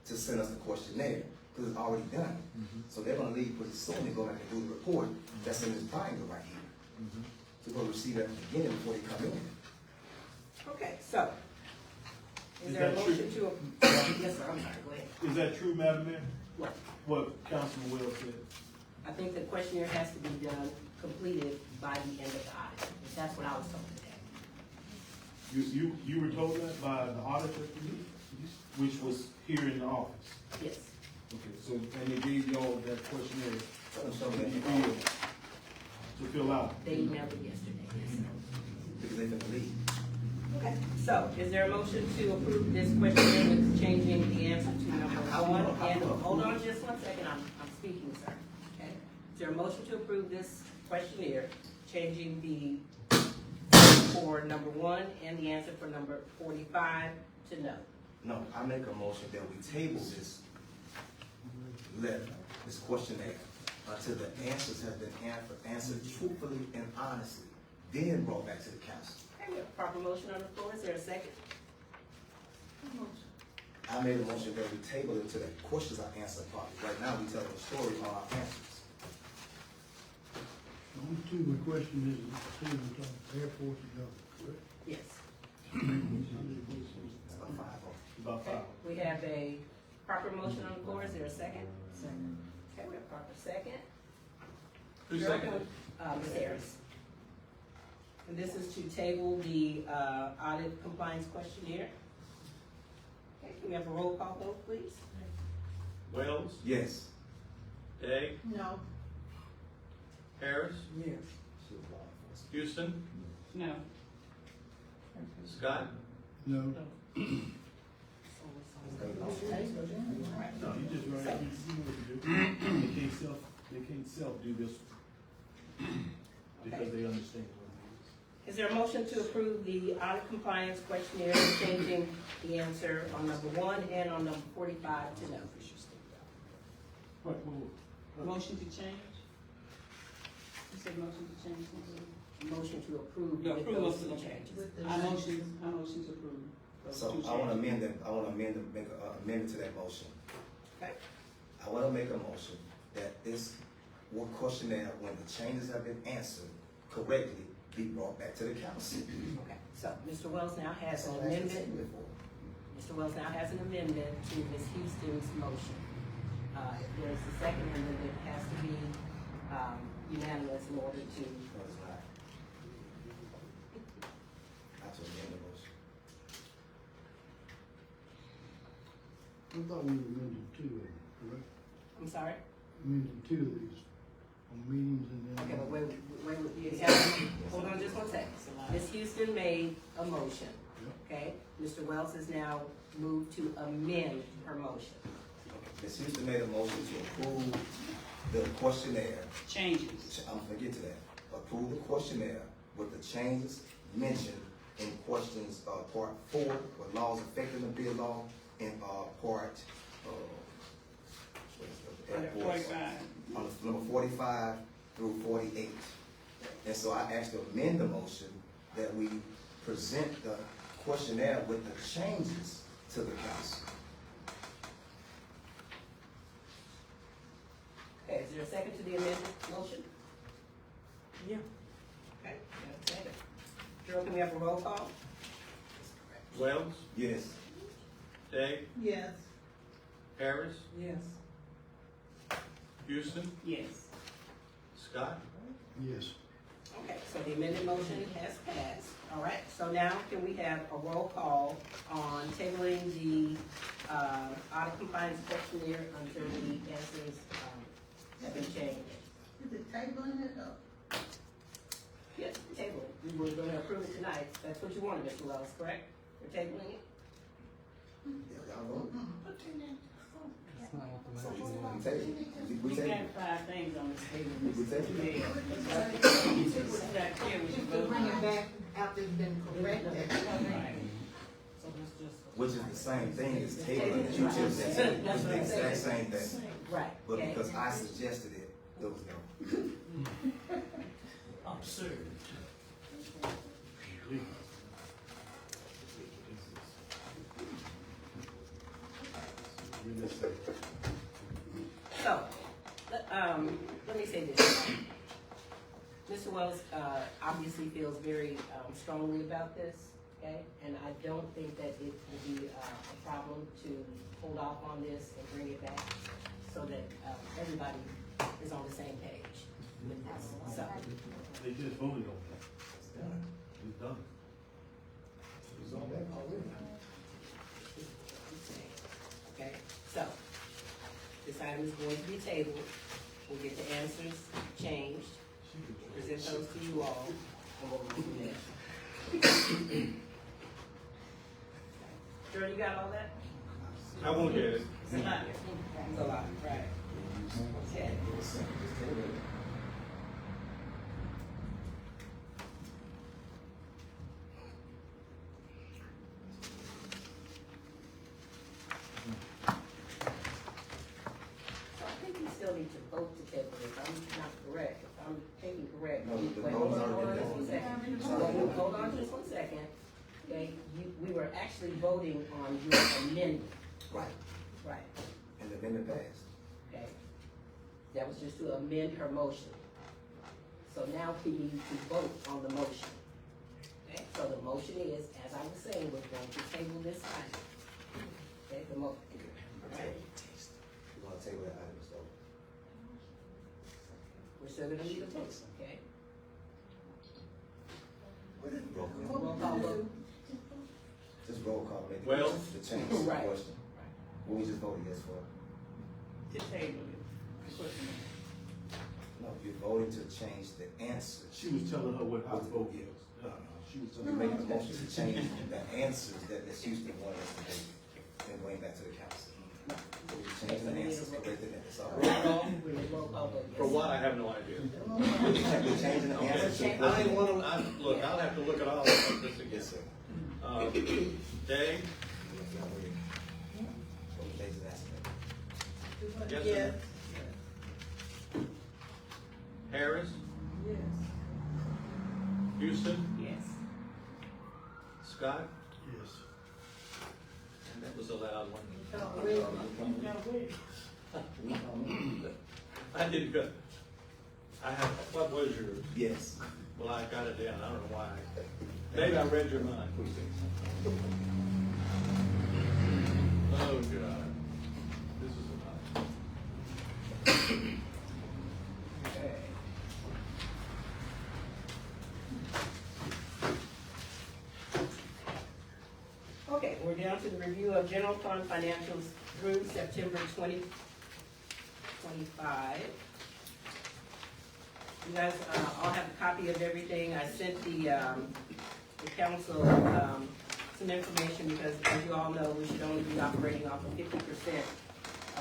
to send us the questionnaire, because it's already done. So they're gonna leave pretty soon and go back and do the report that's in this binder right here. So we're gonna receive it at the beginning before they come in. Okay, so, is Is there a that true? motion to, yes, sir, I'm sorry, go ahead. Is that true, Madam Mayor? What? What Councilman Wells said? I think the questionnaire has to be done, completed by the end of the audit. That's what I was told today. You were told that by the auditor, which was here in the office? Yes. Okay, so, and they gave y'all that questionnaire Tell them something that you that feel to fill out? They emailed it yesterday, yes, sir. because they're gonna leave. Okay, so is there a motion to approve this questionnaire with changing the answer to number one? And, hold on just one second, I'm speaking, sir. Okay, is there a motion to approve this questionnaire, changing the for number one and the answer for number 45 to no? No, I make a motion that we table this letter, this questionnaire, until the answers have been answered truthfully and honestly, then brought back to the council. Okay, we have a proper motion on the floor, is there a second? I made a motion that we table it until the questions are answered properly. Right now, we tell the story on our answers. Number two, my question is, airport to go, correct? Yes. It's about 5 of them. About Okay, 5. we have a proper motion on the floor, is there a second? Second. Okay, we have a proper second. Who seconded? Ms. Harris. And this is to table the, audit compliance questionnaire. Okay, can we have a roll call vote, please? Wells, Yes. Day, No. Harris, Yes. Houston, No. Scott, No. No, you just right, you know what to do. They can't self-do this because they understand what it is. Is there a motion to approve the audit compliance questionnaire, changing the answer on number one and on number 45 to no? What? Motion to change? You said motion to change something? Motion to approve The with approval, those two okay. changes. I motion to approve. those So two I wanna changes. amend them, make an amendment to that motion. Okay, I wanna make a motion that this questionnaire, when the changes have been answered correctly, be brought back to the council. okay. So Mr. Wells now has That's an all I asked amendment. you for. Mr. Wells now has an amendment to Ms. Houston's motion. If there's a second, and then it has to be, unanimous in order to, No, it's not. I have to amend the motion. I thought we amended two of them, correct? I'm sorry? Amended two of these, on meetings and then. Okay, but wait, you have, hold on just one second. Ms. Houston made a motion, okay? Mr. Wells has now moved to amend her motion. Ms. Houston made a motion to approve the questionnaire. Changes. I'm gonna get to that. Approve the questionnaire with the changes mentioned in questions, part 4, with laws affecting the bid law, and, part, what is the Under airports? 45. On the number 45 through 48. And so I asked to amend the motion that we present the questionnaire with the changes to the council. Okay, is there a second to the amended motion? Okay, that's it. Gerald, can we have a roll call? Wells, Yes. Day, Yes. Harris, Yes. Houston, Yes. Scott. Yes. Okay, so the amended motion has passed. All right, so now can we have a roll call on tabling the audit compliance questionnaire until the answers have been changed? Is it tabling it up? Yes, table it. We were gonna approve it tonight. That's what you wanted, Mr. Wells, correct? We're tabling it? Yeah, y'all vote. So we We take got 5 things on this table. We take it. To bring it back after it's been corrected. Which is the same thing as tabling that you just said. It's the exact same thing. Right. But okay. because I suggested it, there was no. Absurd. So, let me say this. Mr. Wells, obviously feels very, strongly about this, okay? And I don't think that it would be, a problem to hold off on this and bring it back so that, everybody is on the same page with this, so. They just voted on that. It's done. It's on that already. Okay, so, this item is going to be tabled, we'll get the answers changed, present those to you all, and we'll go from there. Sure, you got all that? I won't get it. It's a lot. It's a lot, right. Okay. Still need to vote to table this. I'm not correct. If I'm thinking correct. No, the wait, vote's hold already on been just done. one second. Hold on just 1 second. Okay, we were actually voting on your amendment. Right. Right, And the amendment passed. okay. That was just to amend her motion. So now we need to vote on the motion. Okay, so the motion is, as I was saying, we're going to table this item. Okay, the motion. We're gonna table that item, so. We're still gonna need a vote, okay? Roll call. Roll call vote. Just roll call, make Well- the change to the Right. question. What we just voted yes for. To table it. No, you're voting to change the answer. She was telling her what our vote Yeah. was. She was You're telling her. making a motion to change the answers that Ms. Houston wanted us to do, and bring back to the council. So we're changing the answers, correcting it, that's all. Roll call, we need roll call vote. For what, I have no idea. We're changing the answers. to- I ain't one of them, look, I'll have to look at all of this again. Yes, sir. Day, yes, sir. Harris, Yes. Houston, Yes. Scott, Yes. and that was a loud one. I didn't go, I have, what was yours? Yes. Well, I got it down, I don't know why. Maybe I read your mind. Oh, God. This is a lot. Okay. Okay, we're down to the review of general fund financials through September 2025. You guys all have a copy of everything. I sent the council some information because, as you all know, we should only be operating off of 50%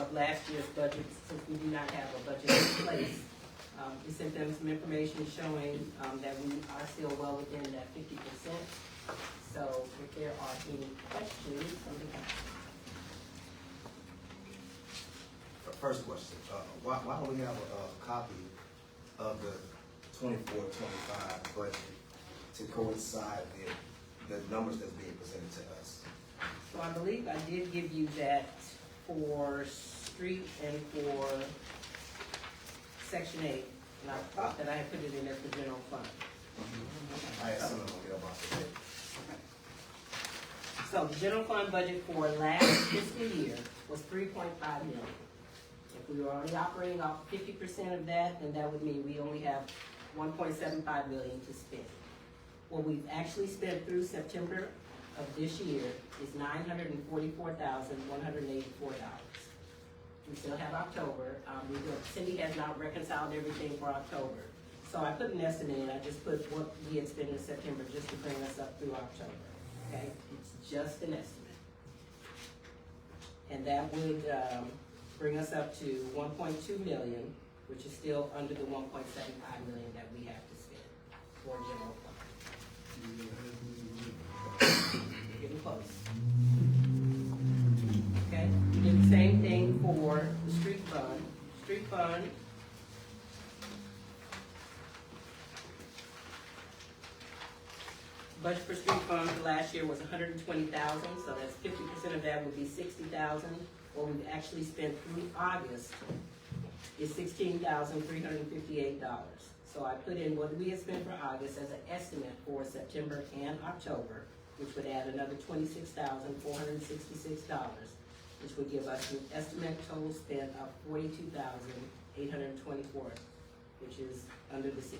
of last year's budget since we do not have a budget in place. We sent them some information showing that we are still well within that 50%. So if there are any questions from the council. First question, why don't we have a copy of the 24-25 budget to coincide with the numbers that's being presented to us? So I believe I did give you that for street and for section 8. And I thought that I had put it in there for general fund. I had some of them get up off the table. So the general fund budget for last fiscal year was $3.5 million. If we were already operating off 50% of that, then that would mean we only have $1.75 million to spend. What we've actually spent through September of this year is $944,184. We still have October. Cindy has not reconciled everything for October. So I put an estimate in. I just put what we had spent in September just to bring us up through October. Okay, it's just an estimate. And that would bring us up to $1.2 million, which is still under the $1.75 million that we have to spend for general fund. Getting close. Okay, we did the same thing for the street fund. Street fund, budget for street fund for last year was $120,000, so that's 50% of that would be $60,000. What we've actually spent through August is $16,358. So I put in what we had spent for August as an estimate for September and October, which would add another $26,466, which would give us an estimate total spent of $42,824, which is under the $60,000.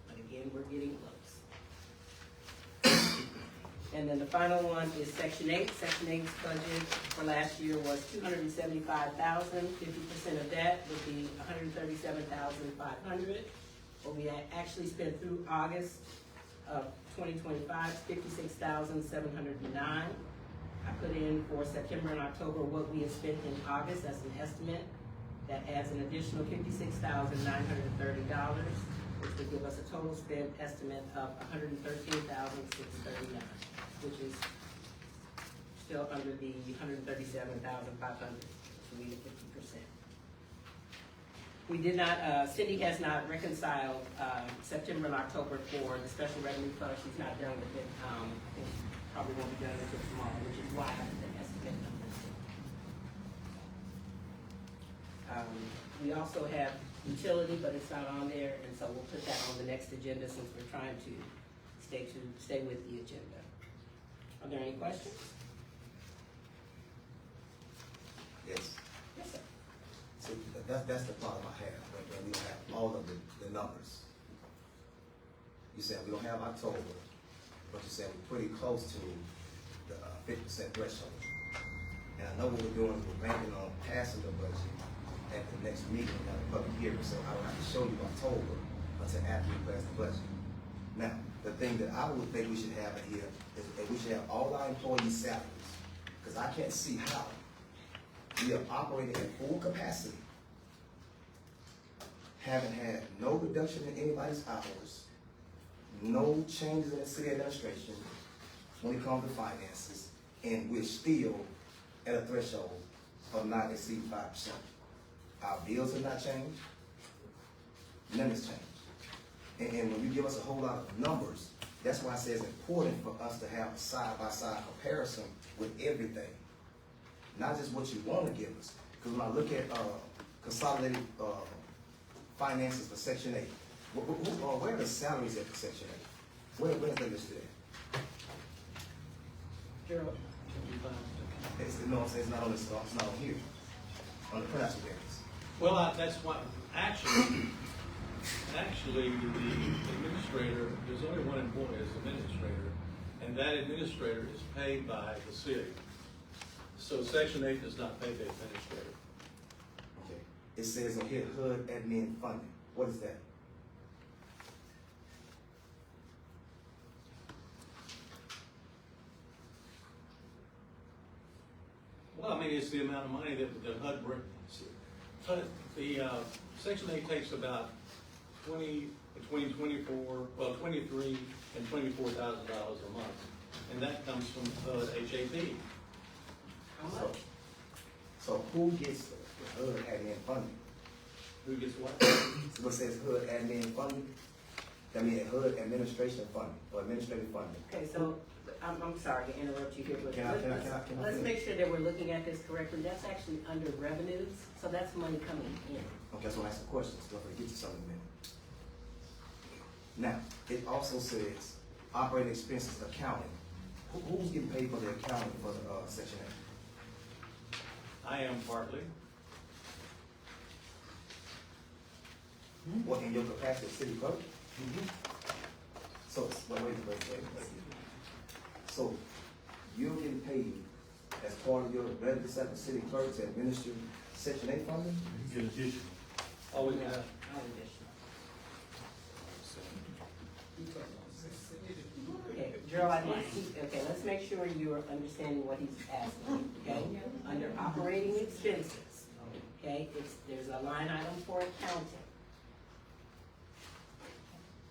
But again, we're getting close. And then the final one is Section 8. Section 8's budget for last year was $275,000. 50% of that would be $137,500. What we actually spent through August of 2025, $56,709. I put in for September and October what we have spent in August as an estimate. That adds an additional $56,930, which would give us a total spent estimate of $113,639, which is still under the $137,500, so we did 50%. We did not, Cindy has not reconciled September and October for the special revenue fund. She's not done with it. It probably won't be done until tomorrow, which is why I have the estimate numbers. We also have utility, but it's not on there, and so we'll put that on the next agenda since we're trying to stay with the agenda. Are there any questions? Yes. Yes, sir. So that's the problem I have, when we don't have all of the numbers. You said we don't have October, but you said we're pretty close to the 50% threshold. And I know what we're doing is we're banking on passing the budget at the next meeting, at the public hearing, so I don't have to show you October until after we pass the budget. Now, the thing that I would think we should have in here is that we should have all our employees' salaries, because I can't see how we are operating at full capacity, haven't had no reduction in anybody's hours, no changes in the city administration when it comes to finances, and we're still at a threshold of not exceeding 5%. Our bills have not changed, none has changed. And when you give us a whole lot of numbers, that's why I say it's important for us to have a side-by-side comparison with everything. Not just what you want to give us. Because when I look at consolidated finances for Section 8, where are the salaries at for Section 8? Where is that listed at? Gerald? It's, you know what I'm saying? It's not on this, it's not on here. On the financial records. Well, that's what, actually, the administrator, there's only one employee as administrator, and that administrator is paid by the city. So Section 8 does not pay the administrator. Okay. It says on here, HUD admin funding. What is that? Well, I mean, it's the amount of money that the HUD brings. Section 8 takes about between $23 and $24,000 a month, and that comes from HUD HAP. How much? So who gets the HUD admin funding? Who gets what? What says HUD admin funding? I mean HUD administration funding or administrative funding. Okay, so I'm sorry to interrupt you here, but Can I let's finish? make sure that we're looking at this correctly. That's actually under revenues, so that's money coming in. Okay, so I ask the questions, don't forget to something in a minute. Now, it also says operating expenses accounting. Who's getting paid for the accounting for the, section eight? I am partly. What, in your capacity as city clerk? So, wait. So, you're getting paid as part of your regular set of city clerk to administer section eight funding? You get additional. Oh, we have. Okay, Gerald, okay, let's make sure you're understanding what he's asking, okay? Under operating expenses, okay, there's a line item for accounting.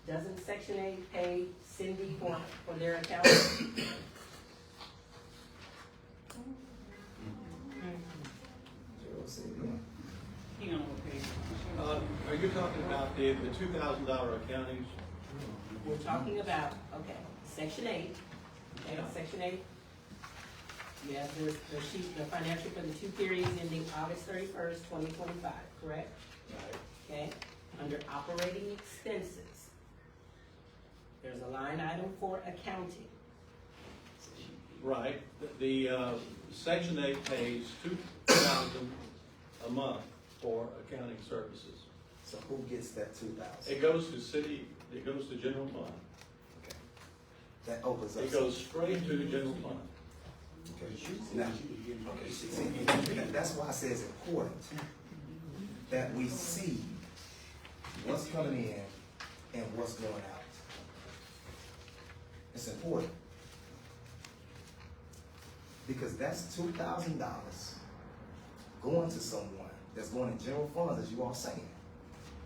Doesn't Section 8 pay Cindy for their accounting? Gerald said, yeah. Are you talking about the $2,000 accountings? We're talking about, okay, Section 8, okay, Section 8. You have the sheet, the financial for the 2 periods ending August 31st, 2025, correct? Right. Okay, under operating expenses, there's a line item for accounting. Right. The Section 8 pays $2,000 a month for accounting services. So who gets that 2,000? It goes to city, it goes to general fund. Okay. That opens up. It goes straight to the general fund. Okay. Now, okay, see, that's why I say it's important that we see what's coming in and what's going out. It's important. Because that's $2,000 going to someone that's going in general funds, as you all saying.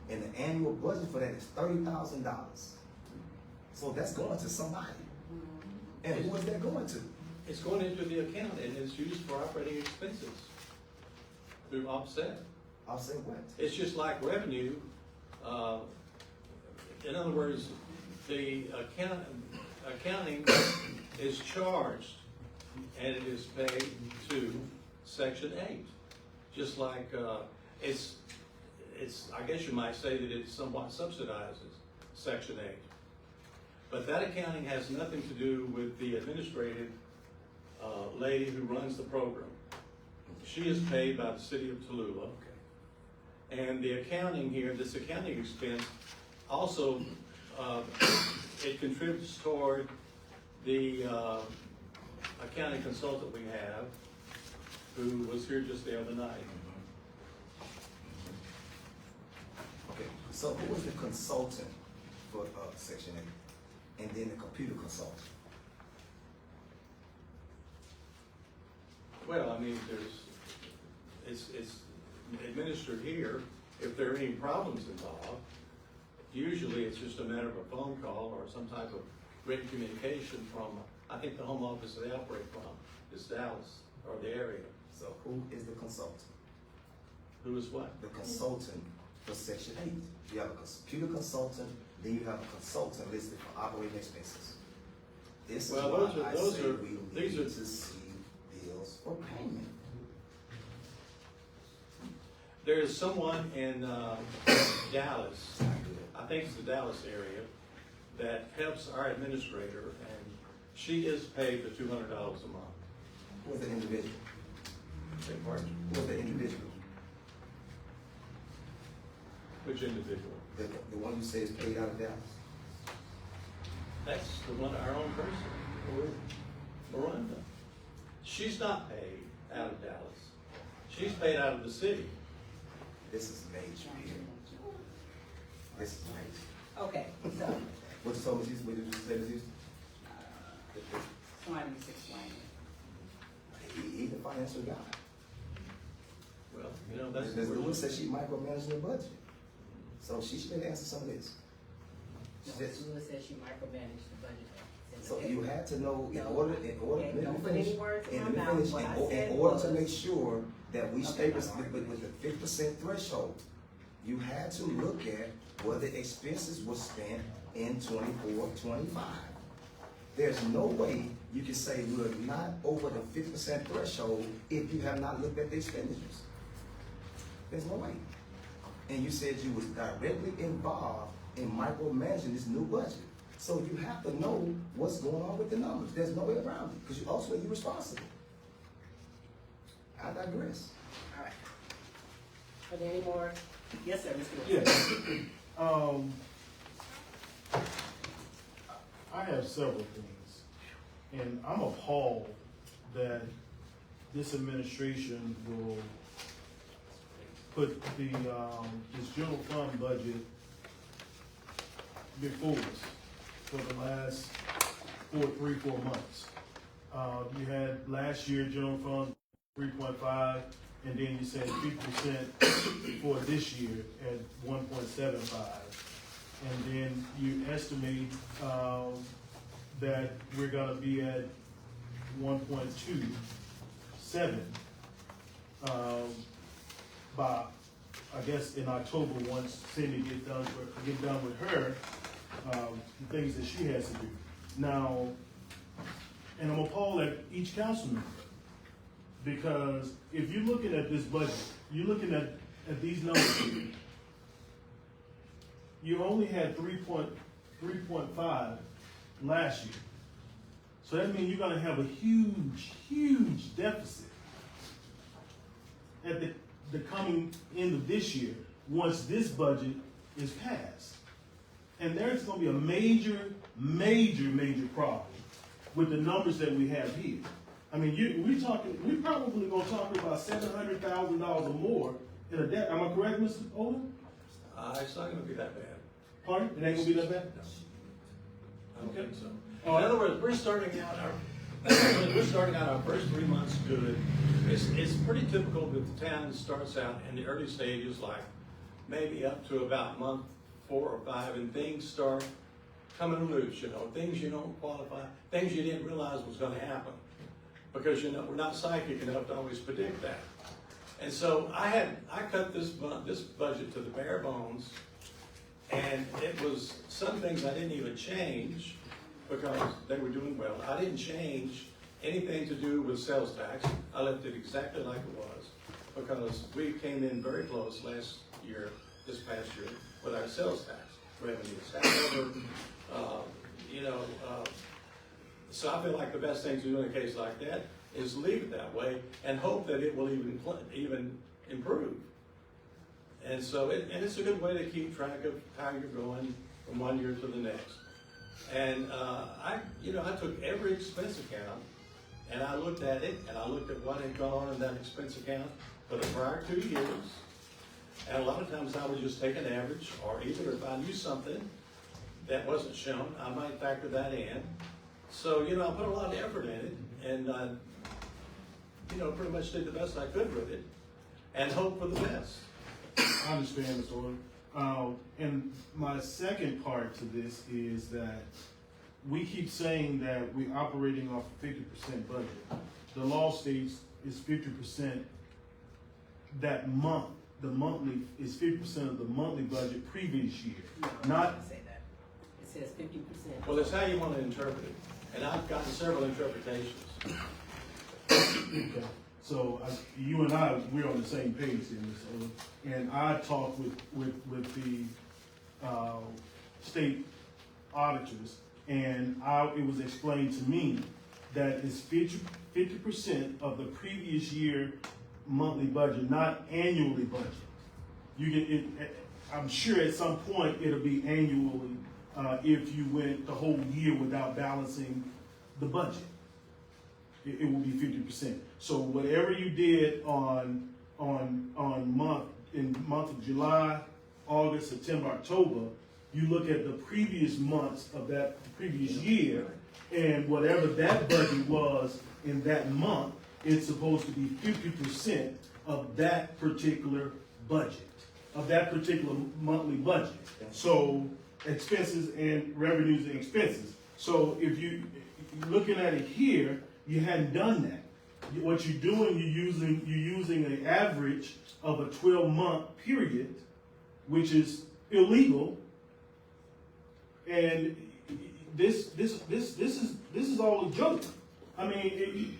And the annual budget for that is $30,000. So that's going to somebody. And who is that going to? It's going into the account and it's used for operating expenses through offset. Offset what? It's just like revenue. In other words, the accounting is charged and it is paid to Section 8. Just like it's, I guess you might say that it somewhat subsidizes Section 8. But that accounting has nothing to do with the administrative lady who runs the program. She is paid by the city of Tallulah. And the accounting here, this accounting expense, also it contributes toward the accounting consultant we have, who was here just the other night. Okay, so who is the consultant for Section 8? And then the computer consultant? Well, I mean, it's administered here. If there are any problems involved, usually it's just a matter of a phone call or some type of written communication from, I think the home office they operate from is Dallas or the area. So who is the consultant? Who is what? The consultant for Section 8. You have a computer consultant, then you have a consultant listed for operating expenses. This is Well, why those are- I those say are- we these need are- to see bills for payment. There is someone in Dallas, I think it's the Dallas area, that helps our administrator, and she is paid the $200 a month. Who is the individual? Beg pardon? Who is the individual? Which individual? The one you say is paid out of Dallas? That's the one, our own person, Miranda. She's not paid out of Dallas. She's paid out of the city. This is major here. This is major. Okay, so, What you told me, what did you say this is? Somebody just explain it. He's the financial guy. Well, you know, that's. Ms. Lewis said she micromanaging the budget. So she should answer some of this. Tallulah says she micromanaged the budget. So you had to know, in No. order, Okay, let me don't put finish. any words in And my let me mouth. finish. What I In said order to was- make sure that we Okay, stay I'm sorry. with the 50% threshold, you had to look at whether expenses were spent in 24, 25. There's no way you can say we're not over the 50% threshold if you have not looked at the expenditures. There's no way. And you said you was directly involved in micromanaging this new budget. So you have to know what's going on with the numbers. There's no way around it, because ultimately you're responsible. I digress. All right. Are there any more? Yes, sir, Mr. Wilson. Yes. I have several things, and I'm appalled that this administration will put the, this general fund budget before us for the last 4 months. You had last year general fund 3.5, and then you said 50% for this year at 1.75. And then you estimate that we're gonna be at 1.27 by, I guess, in October, once Cindy get done with her, the things that she has to do. Now, and I'm appalled at each council member, because if you're looking at this budget, you're looking at these numbers here, you only had 3.5 last year. So that means you're gonna have a huge deficit at the coming end of this year, once this budget is passed. And there's gonna be a major problem with the numbers that we have here. I mean, we probably gonna talk about $700,000 or more in a debt. Am I correct, Mr. Odom? It's not gonna be that bad. Pardon? It ain't gonna be that bad? No. I don't think so. In other words, we're starting out our first 3 months good. It's pretty typical that the town starts out in the early stages, like maybe up to about month 4 or 5, and things start coming loose, things you don't qualify, things you didn't realize was gonna happen. Because we're not psychic enough to always predict that. And so I cut this budget to the bare bones, and it was some things I didn't even change because they were doing well. I didn't change anything to do with sales tax. I left it exactly like it was, because we came in very close this past year, with our sales tax revenues. However, so I feel like the best thing to do in a case like that is leave it that way and hope that it will even improve. And so, it's a good way to keep track of how you're going from one year to the next. And I took every expense account, and I looked at it, and I looked at what had gone on in that expense account for the prior 2 years. And a lot of times I would just take an average, or either if I knew something that wasn't shown, I might factor that in. So, I put a lot of effort in it, and pretty much did the best I could with it, and hope for the best. I understand, Mr. Orr. And my second part to this is that we keep saying that we're operating off a 50% budget. The law states it's 50% that month. The monthly is 50% of the monthly budget previous year. Not Say that. It says 50%. Well, it's how you want to interpret it, and I've gotten several interpretations. okay. So you and we're on the same page in this. And I talked with the state auditors, and it was explained to me that it's 50% of the previous year monthly budget, not annually budget. You get it. I'm sure at some point it'll be annually if you went the whole year without balancing the budget. It will be 50%. So whatever you did on month of July, August, September, October, you look at the previous months of that previous year, and whatever that budget was in that month, it's supposed to be 50% of that particular budget, of that particular monthly budget. So expenses and revenues and expenses. So if you're looking at it here, you hadn't done that. What you're doing, you're using an average of a 12-month period, which is illegal. And this is all a joke. I mean,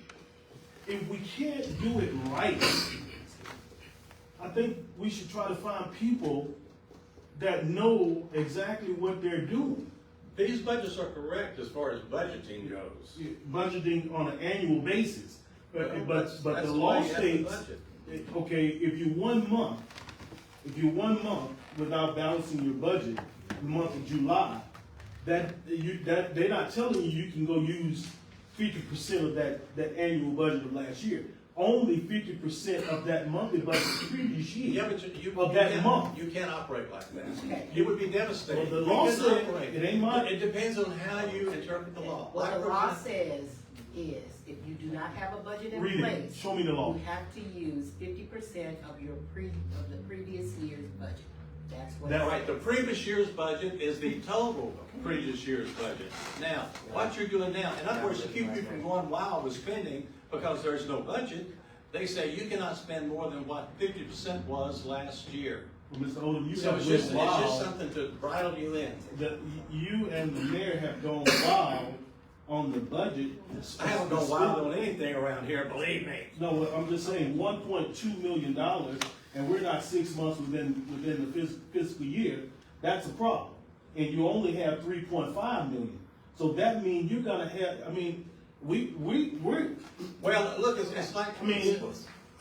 if we can't do it right, I think we should try to find people that know exactly what they're doing. These budgets are correct as far as budgeting goes. Budgeting on an annual basis, but That's the the law way you have to states, budget. okay, if you 1 month without balancing your budget, the month of July, that they're not telling you can go use 50% of that annual budget of last year. Only 50% of that monthly budget the previous year. Yeah, but of that can't, month. you can't operate like that. Okay. You would be devastated. Well, the law You can said operate. it ain't mine. It depends on how you interpret the law. What Like, the for law example- says is, if you do not have a budget in Read it. place. Show me the law. You have to use 50% of the previous year's budget. That's what. That's it Right, the says. previous year's budget is the total previous year's budget. Now, what you're doing now, in other words, to keep you from going wild with spending because there's no budget, they say you cannot spend more than what 50% was last year. Well, Mr. Odom, you So have it's went just wild. something to bridle you in. You and the mayor have gone wild on the budget. I haven't gone wild on anything around here, believe me. No, I'm just saying, $1.2 million, and we're not 6 months within the fiscal year, that's a problem. And you only have 3.5 million. So that means you're gonna have, I mean, we're, Well, look, it's like, I mean,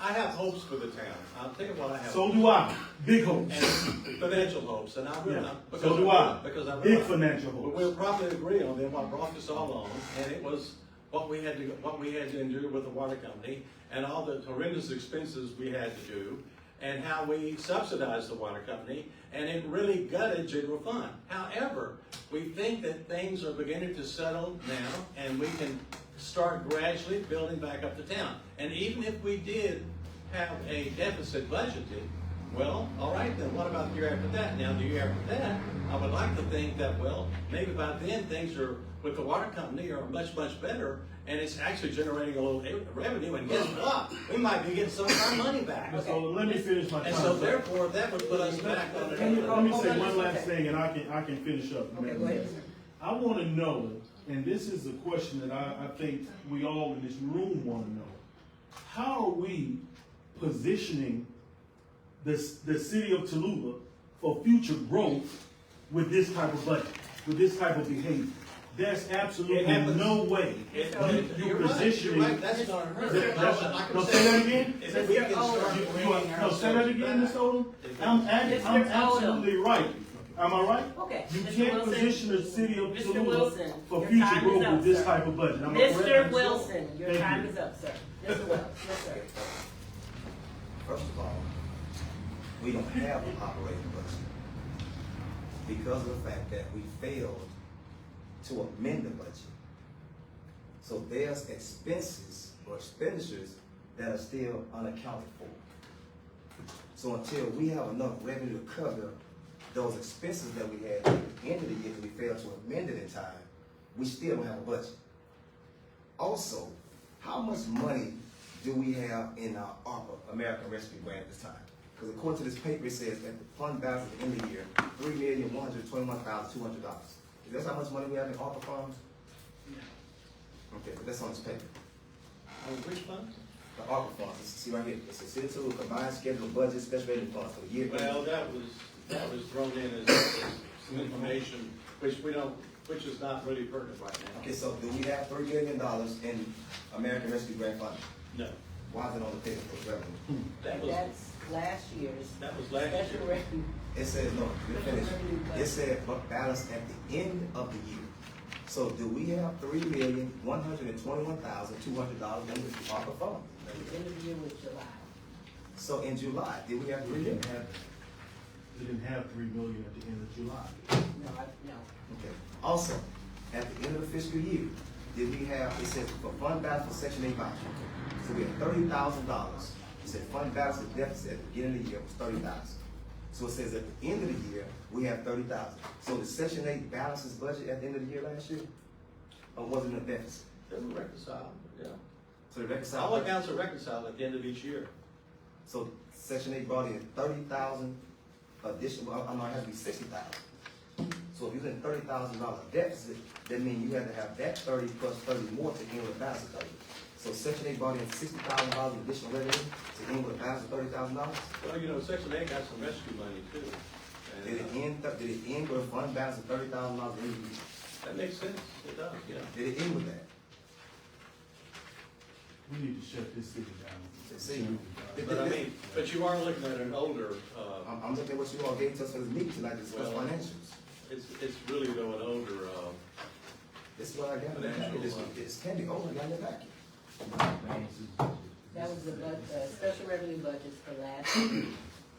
I have hopes for the town. I'll tell you what I have. so do I, big hopes. And financial hopes, and I really, Yeah. because So do I, because I big realize- financial But hopes. we'll probably agree on then what brought this all on, and it was what we had to endure with the water company, and all the horrendous expenses we had to do, and how we subsidized the water company, and it really gutted general fund. However, we think that things are beginning to settle now, and we can start gradually building back up the town. And even if we did have a deficit budgeted, well, all right, then what about the year after that? Now, the year after that, I would like to think that, well, maybe by then things are, with the water company, are much, much better, and it's actually generating a little revenue, and guess what? We might be getting some of our money back. So let me finish my And so comment. therefore, that would put us back on Let me say the. one last thing, and I can finish up. Okay, go ahead, sir. I want to know, and this is a question that I think we all in this room want to know. How are we positioning the city of Tallulah for future growth with this type of budget, with this type of behavior? There's absolutely It happens. no way You're you're right, positioning. you're right, that's gonna hurt. No, say that again? If we can start No, say that again, Mr. Odom? I'm absolutely right. Am I right? Okay. You Mr. can't Wilson. position the city of Mr. Tallulah Wilson, for your future time is growth up, with this sir. type of budget. Am I correct? Mr. Wilson, your Thank time you. is up, sir. Mr. Wells, yes, sir. First of all, we don't have an operating budget because of the fact that we failed to amend the budget. So there's expenses or expenditures that are still unaccounted for. So until we have enough revenue to cover those expenses that we had at the end of the year, because we failed to amend it in time, we still don't have a budget. Also, how much money do we have in our ARPA, American Rescue Grant, at this time? Because according to this paper, it says that the fund balance at the end of the year, $3,121,200. Is that how much money we have in ARPA funds? Okay, but that's on this paper. Which funds? The ARPA funds, see right here, it's a city tool, combined schedule budget, special rating funds for the year. Well, that was thrown in as some information, which is not really pertinent right now. Okay, so do we have $3 million in American Rescue Grant funding? No, Why is it on the paper for revenue? that was, That's last year's that was last special year. revenue. It says, no, let me finish. It said, but balance at the end of the year. So do we have $3,121,200 in the ARPA fund? The end of the year was July. So in July, did we have We $3 million? didn't have 3 million at the end of July. No. Okay. Also, at the end of the fiscal year, did we have, it says for fund balance for Section 8 voucher. So we had $30,000. It said fund balance of deficit at the beginning of the year was $30,000. So it says at the end of the year, we have $30,000. So the Section 8 balances budget at the end of the year last year? Or was it in a deficit? They were reconciled, yeah. So the reconcile. All accounts are reconciled at the end of each year. So Section 8 brought in 30,000 additional, I know it has to be 60,000. So if you're in $30,000 deficit, that means you had to have that 30 plus 30 more to end with a balance of 30. So Section 8 brought in $60,000 in additional revenue to end with a balance of $30,000. Well, you know, Section 8 got some rescue money too. And, Did it end with a fund balance of $30,000 in the year? that makes sense, it does, yeah. Did it end with that? We need to shut this city down. See, But I mean, but you are looking at an older, I'm looking at what you all gave to us for this meeting tonight to discuss Well, financials. it's really though an older, This is what I got in the packet. This can be over, I got in the packet. That was the special revenue budgets for last year.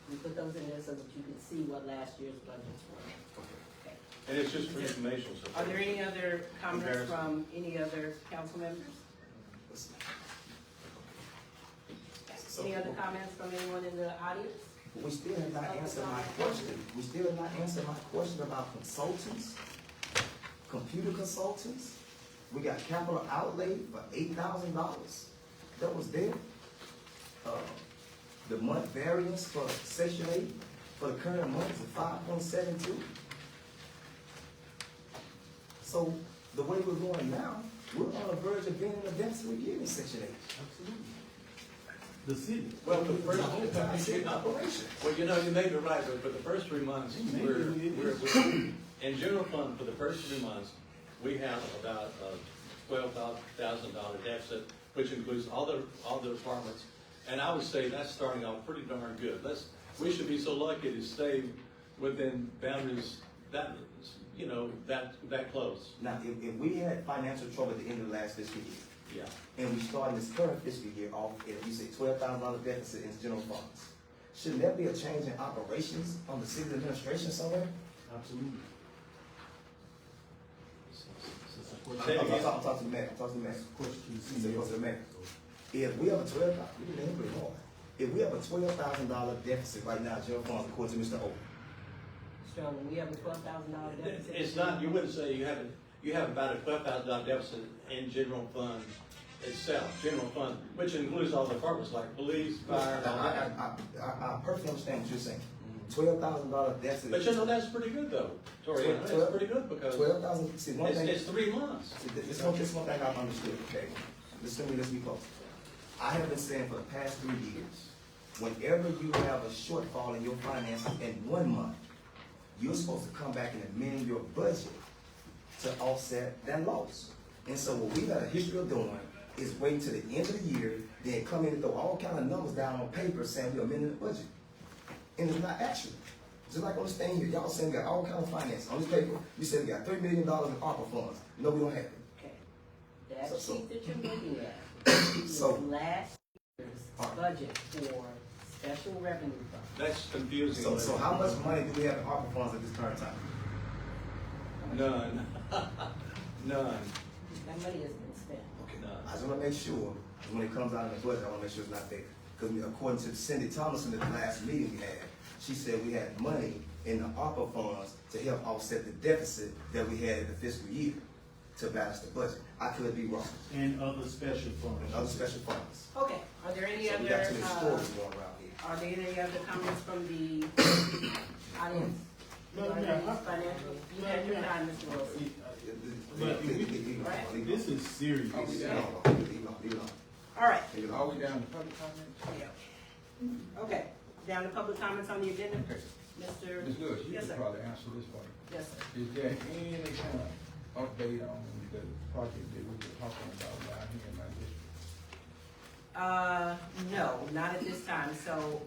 We put those in there so that you could see what last year's budgets were. Okay. and it's just for informational support. Are there any other comments Comparison. from any other council members? Any other comments from anyone in the audience? But we still have not answered my question. We still have not answered my question about consultants, computer consultants. We got capital outlay for $8,000. That was there. The month variance for Section 8 for the current month is 5.72. So the way we're going now, we're on the verge of being in a deficit again in Section 8. Absolutely. The city. Well, the first, whole time city operation. well, you know, you may be right, but for the first 3 months, we're in general fund, for the first 3 months, we have about a $12,000 deficit, which includes all the departments. And I would say that's starting off pretty darn good. We should be so lucky to stay within boundaries that, you know, that close. Now, if we had financial trouble at the end of the last fiscal year, Yeah. and we start this current fiscal year off at, you say, $12,000 deficit in general funds, shouldn't there be a change in operations on the city administration somewhere? Absolutely. I'm talking to the mayor, Question to the Say, city. go to the mayor. If we have a if we have a $12,000 deficit right now, general funds, according to Mr. O, Strong, we have a $12,000 deficit. It's not, you wouldn't say you have about a $12,000 deficit in general fund itself, general fund, which includes all the departments like police, fire, all that. I perfectly understand what you're saying. $12,000 deficit. But you know, that's pretty good though, Tori, that's pretty good because 12,000, see, one thing. it's 3 months. See, this one thing I've understood, okay? Listen to me, let's be close. I have been saying for the past 3 years, whenever you have a shortfall in your finances in 1 month, you're supposed to come back and amend your budget to offset that loss. And so what we got a history of doing is waiting to the end of the year, then come in and throw all kind of numbers down on paper saying we're amending the budget. And it's not actual. Just like on this thing here, y'all saying we got all kind of finance. On this paper, you said we got $3 million in ARPA funds. No, we don't have it. Okay. That So- sheet that you're looking at is So- last year's budget for special revenue fund. That's confusing. So how much money do we have in ARPA funds at this current time? None. None. That money has been spent. Okay. No. I just want to make sure, when it comes out in the budget, I want to make sure it's not there. Because according to Cindy Thomason at the last meeting we had, she said we had money in the ARPA funds to help offset the deficit that we had in the fiscal year to balance the budget. I could be wrong. And other special funds. And other special funds. Okay, are there any So we got too many stories going around here. are there any other comments from the audience? No, Are no, there any I- financial, you had your time, Mr. Wilson. This is serious. Leave it alone. All right, Leave it Are alone. we down to public comment? okay, down to public comments on the agenda, Mr. Ms. Lewis, you Yes, could sir. probably answer this one. Yes, sir. Is there any kind of update on the project that we were talking about down here in my district? No, not at this time. So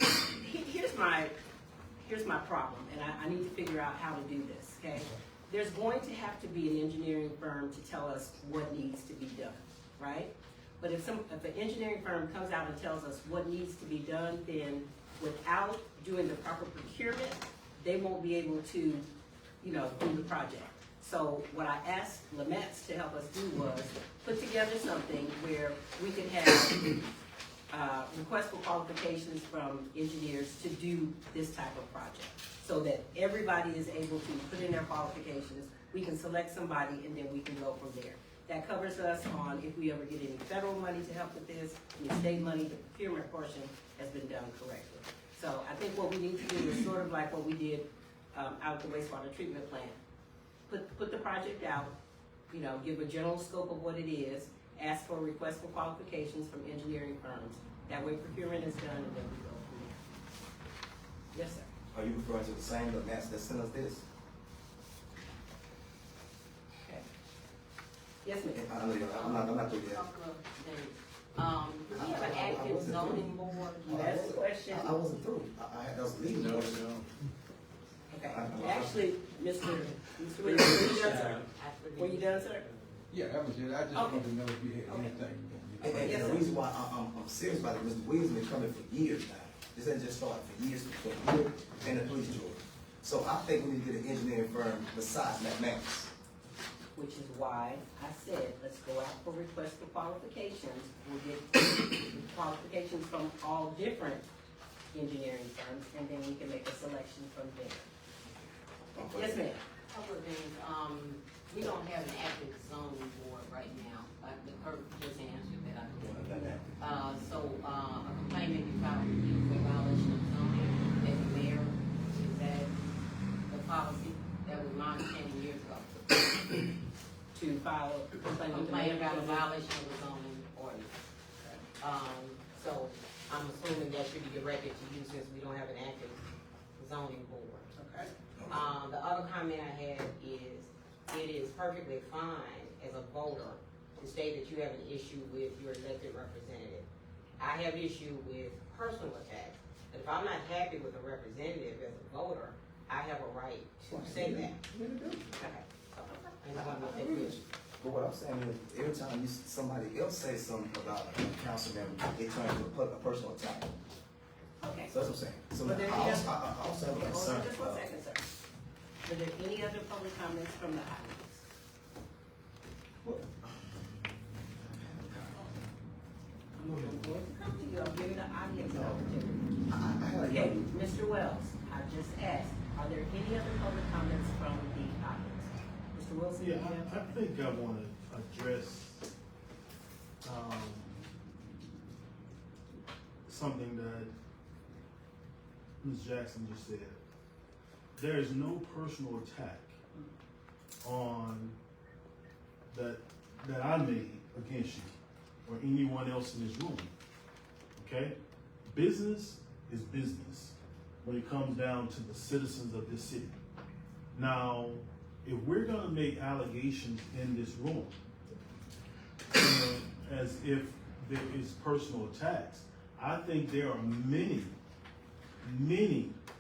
here's my problem, and I need to figure out how to do this, okay? There's going to have to be an engineering firm to tell us what needs to be done, right? But if an engineering firm comes out and tells us what needs to be done, then without doing the proper procurement, they won't be able to, do the project. So what I asked Lametz to help us do was put together something where we could have request for qualifications from engineers to do this type of project, so that everybody is able to put in their qualifications. We can select somebody and then we can go from there. That covers us on if we ever get any federal money to help with this, any state money, the procurement portion has been done correctly. So I think what we need to do is sort of like what we did out at the wastewater treatment plant. put the project out, you know, give a general scope of what it is, ask for a request for qualifications from engineering firms. That way procurement is done and then we go from there. Yes, sir. Are you referring to the same that sent us this? Okay. Yes, ma'am. I'm not through yet. Do we have an active zoning board? That's the question. I wasn't through. I was leaving. No, question. no. Okay. Actually, Mr. Williams, were you done, sir? Were you done, sir? Yeah, that was it. I just wanted to know if you had anything. And the reason why I'm serious about it, Mr. Williams been coming for years now. This hasn't just started for years, for years, and the police jury. So I think we need to get an engineering firm besides mathematics. Which is why I said, let's go out for requests for qualifications. We'll get qualifications from all different engineering firms, and then we can make a selection from there. Yes, ma'am. Couple of things, we don't have an active zoning board right now, like the clerk just answered that, I believe. So, a complaint may be filed with you for violation of zoning as the mayor, is that the policy that was launched 10 years ago? To file a complaint with the Complaint mayor about a about violation of the zoning ordinance. So, I'm assuming that should be directed to you since we don't have an active zoning board. Okay. The other comment I had is, it is perfectly fine as a voter to state that you have an issue with your elected representative. I have issue with personal attacks, but if I'm not happy with a representative as a voter, I have a right to say that. Okay. I just wanna make that clear. But what I'm saying is, every time somebody else says something about a council member, it turns to a personal attack. Okay. So that's what I'm saying. So But then I you also have a Hold concern. on just 1 second, sir. Are there any other public comments from the audience? I'm going to come to you, I'm giving the audience an opportunity. Okay, Mr. Wells, I just asked, are there any other public comments from the audience? Mr. Wilson? Yeah, you have I think I want to address, something that Ms. Jackson just said. There is no personal attack on that I made against you or anyone else in this room. Okay? Business is business when it comes down to the citizens of this city. Now, if we're gonna make allegations in this room, as if there is personal attacks, I think there are many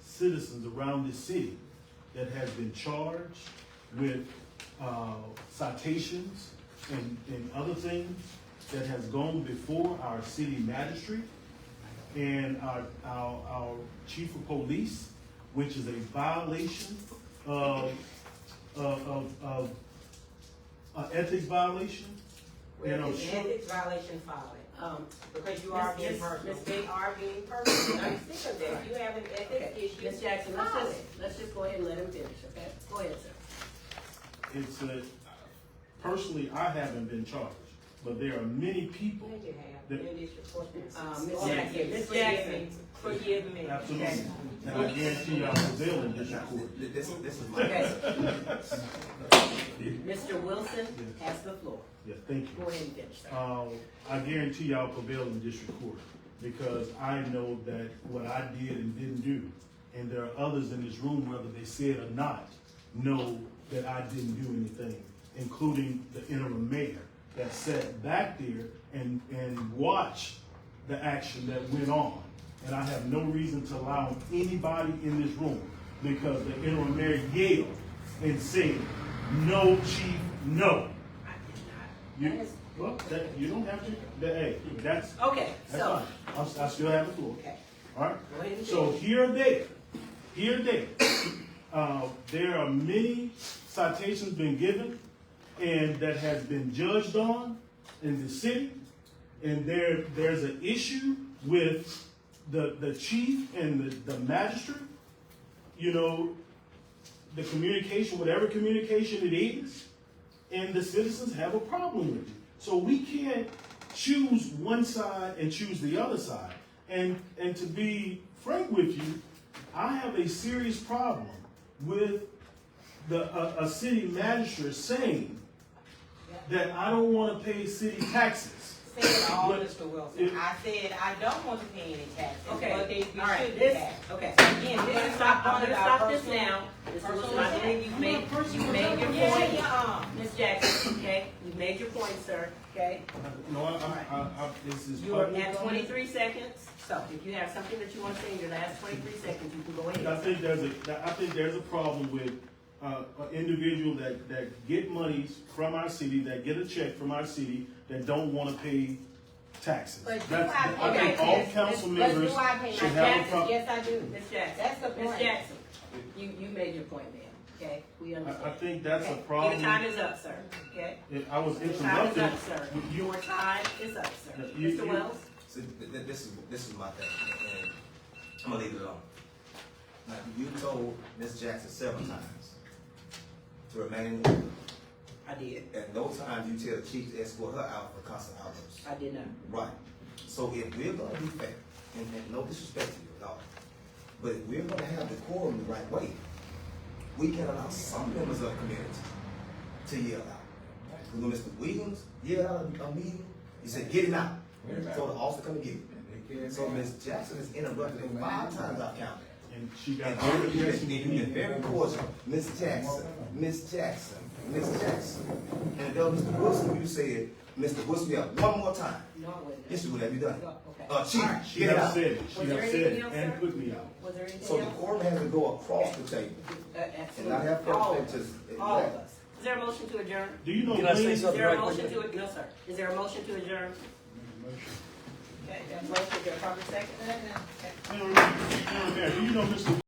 citizens around this city that has been charged with citations and other things that has gone before our city magistrate and our chief of police, which is a violation of ethics violation. Where And I'm is the sure- ethics violation filed? Because you Miss- are being Miss- personal. Miss- They are being personal. I'm sick of that. If you have an ethics Okay, issue, Ms. Jackson, file it. let's just go ahead and let him finish, okay? Go ahead, sir. It's personally, I haven't been charged, but there are many people. Yeah, you have. that- In this report. Ms. Jackson, Forgive me. Absolutely. And I guarantee you I'll prevail in this court. This is my. Okay. Mr. Wilson has the floor. Yeah, thank you. Go ahead and finish, sir. I guarantee you I'll prevail in district court because I know that what I did and didn't do, and there are others in this room, whether they say it or not, know that I didn't do anything, including the interim mayor that sat back there and watched the action that went on. And I have no reason to allow anybody in this room because the interim mayor yelled and said, "No, chief, no." You, well, you don't have to. Hey, that's Okay, that's so, fine. I still have the floor. okay. All right. Go ahead and So finish. here or there, there are many citations been given, and that has been judged on in the city, and there's an issue with the chief and the magistrate. You know, the communication, whatever communication it is. And the citizens have a problem with it. So we can't choose one side and choose the other side. And to be frank with you, I have a serious problem with a city magistrate saying that I don't wanna pay city taxes. Said all, But Mr. Wilson. if- I said I don't want to pay any taxes, Okay, but they all right, should be this, taxed. okay. Again, I'm this gonna is stop, not I'm gonna one of stop our this personal- now. Mr. personal Wilson, I believe you've made your point. Ms. Jackson, okay, you've made your point, sir, okay? No, this is You are public at comment. 23 seconds, so if you have something that you want to say in your last 23 seconds, you can go I ahead. think there's a problem with, an individual that get monies from our city, that get a check from our city, that don't wanna pay taxes. But do That's- I pay I think my all taxes? council But members do I pay should my have a taxes? problem. Yes, I do. Ms. Jackson. That's the Ms. point. Jackson, you made your point, ma'am, okay? We understand. I think that's a Okay, problem. Your time is up, sir, okay? I was Your time is interrupted. up, sir. Your time is up, sir. Mr. Wells? See, this is my thing, and I'm gonna leave it alone. Now, you told Ms. Jackson several times to remain in the room. I did. At no time you tell the chief to escort her out for constant outbursts. I did not. Right. So if we're gonna be fair, and no disrespect to you at all, but if we're gonna have the quorum the right way, we can allow some members of the community to yell out. When Mr. Williams yelled out at a meeting, he said, "Get him out." So the officer come and get him. So Ms. Jackson has interrupted him 5 times I've counted. And she got And very you've aggressive been with me. very cordial, Miss Jackson, Miss Jackson, Miss Jackson. And if that was Mr. Wilson, you said, "Mr. Wilson, we have one more time." No, I wouldn't. Yes, you would have, you done it. Okay. Chief, She get it out. upset it. She Was there upset anything it else, and sir? put me out. Was there anything So the else? quorum has to go across the table. And not have All of pictures. us. All of us. Is there a motion to adjourn? Do you know? Can I say Glenn- Is something there a right motion quick? to, no, sir. Is there a motion to adjourn? Okay, that motion, is there a proper second? Mayor, do you know Mr.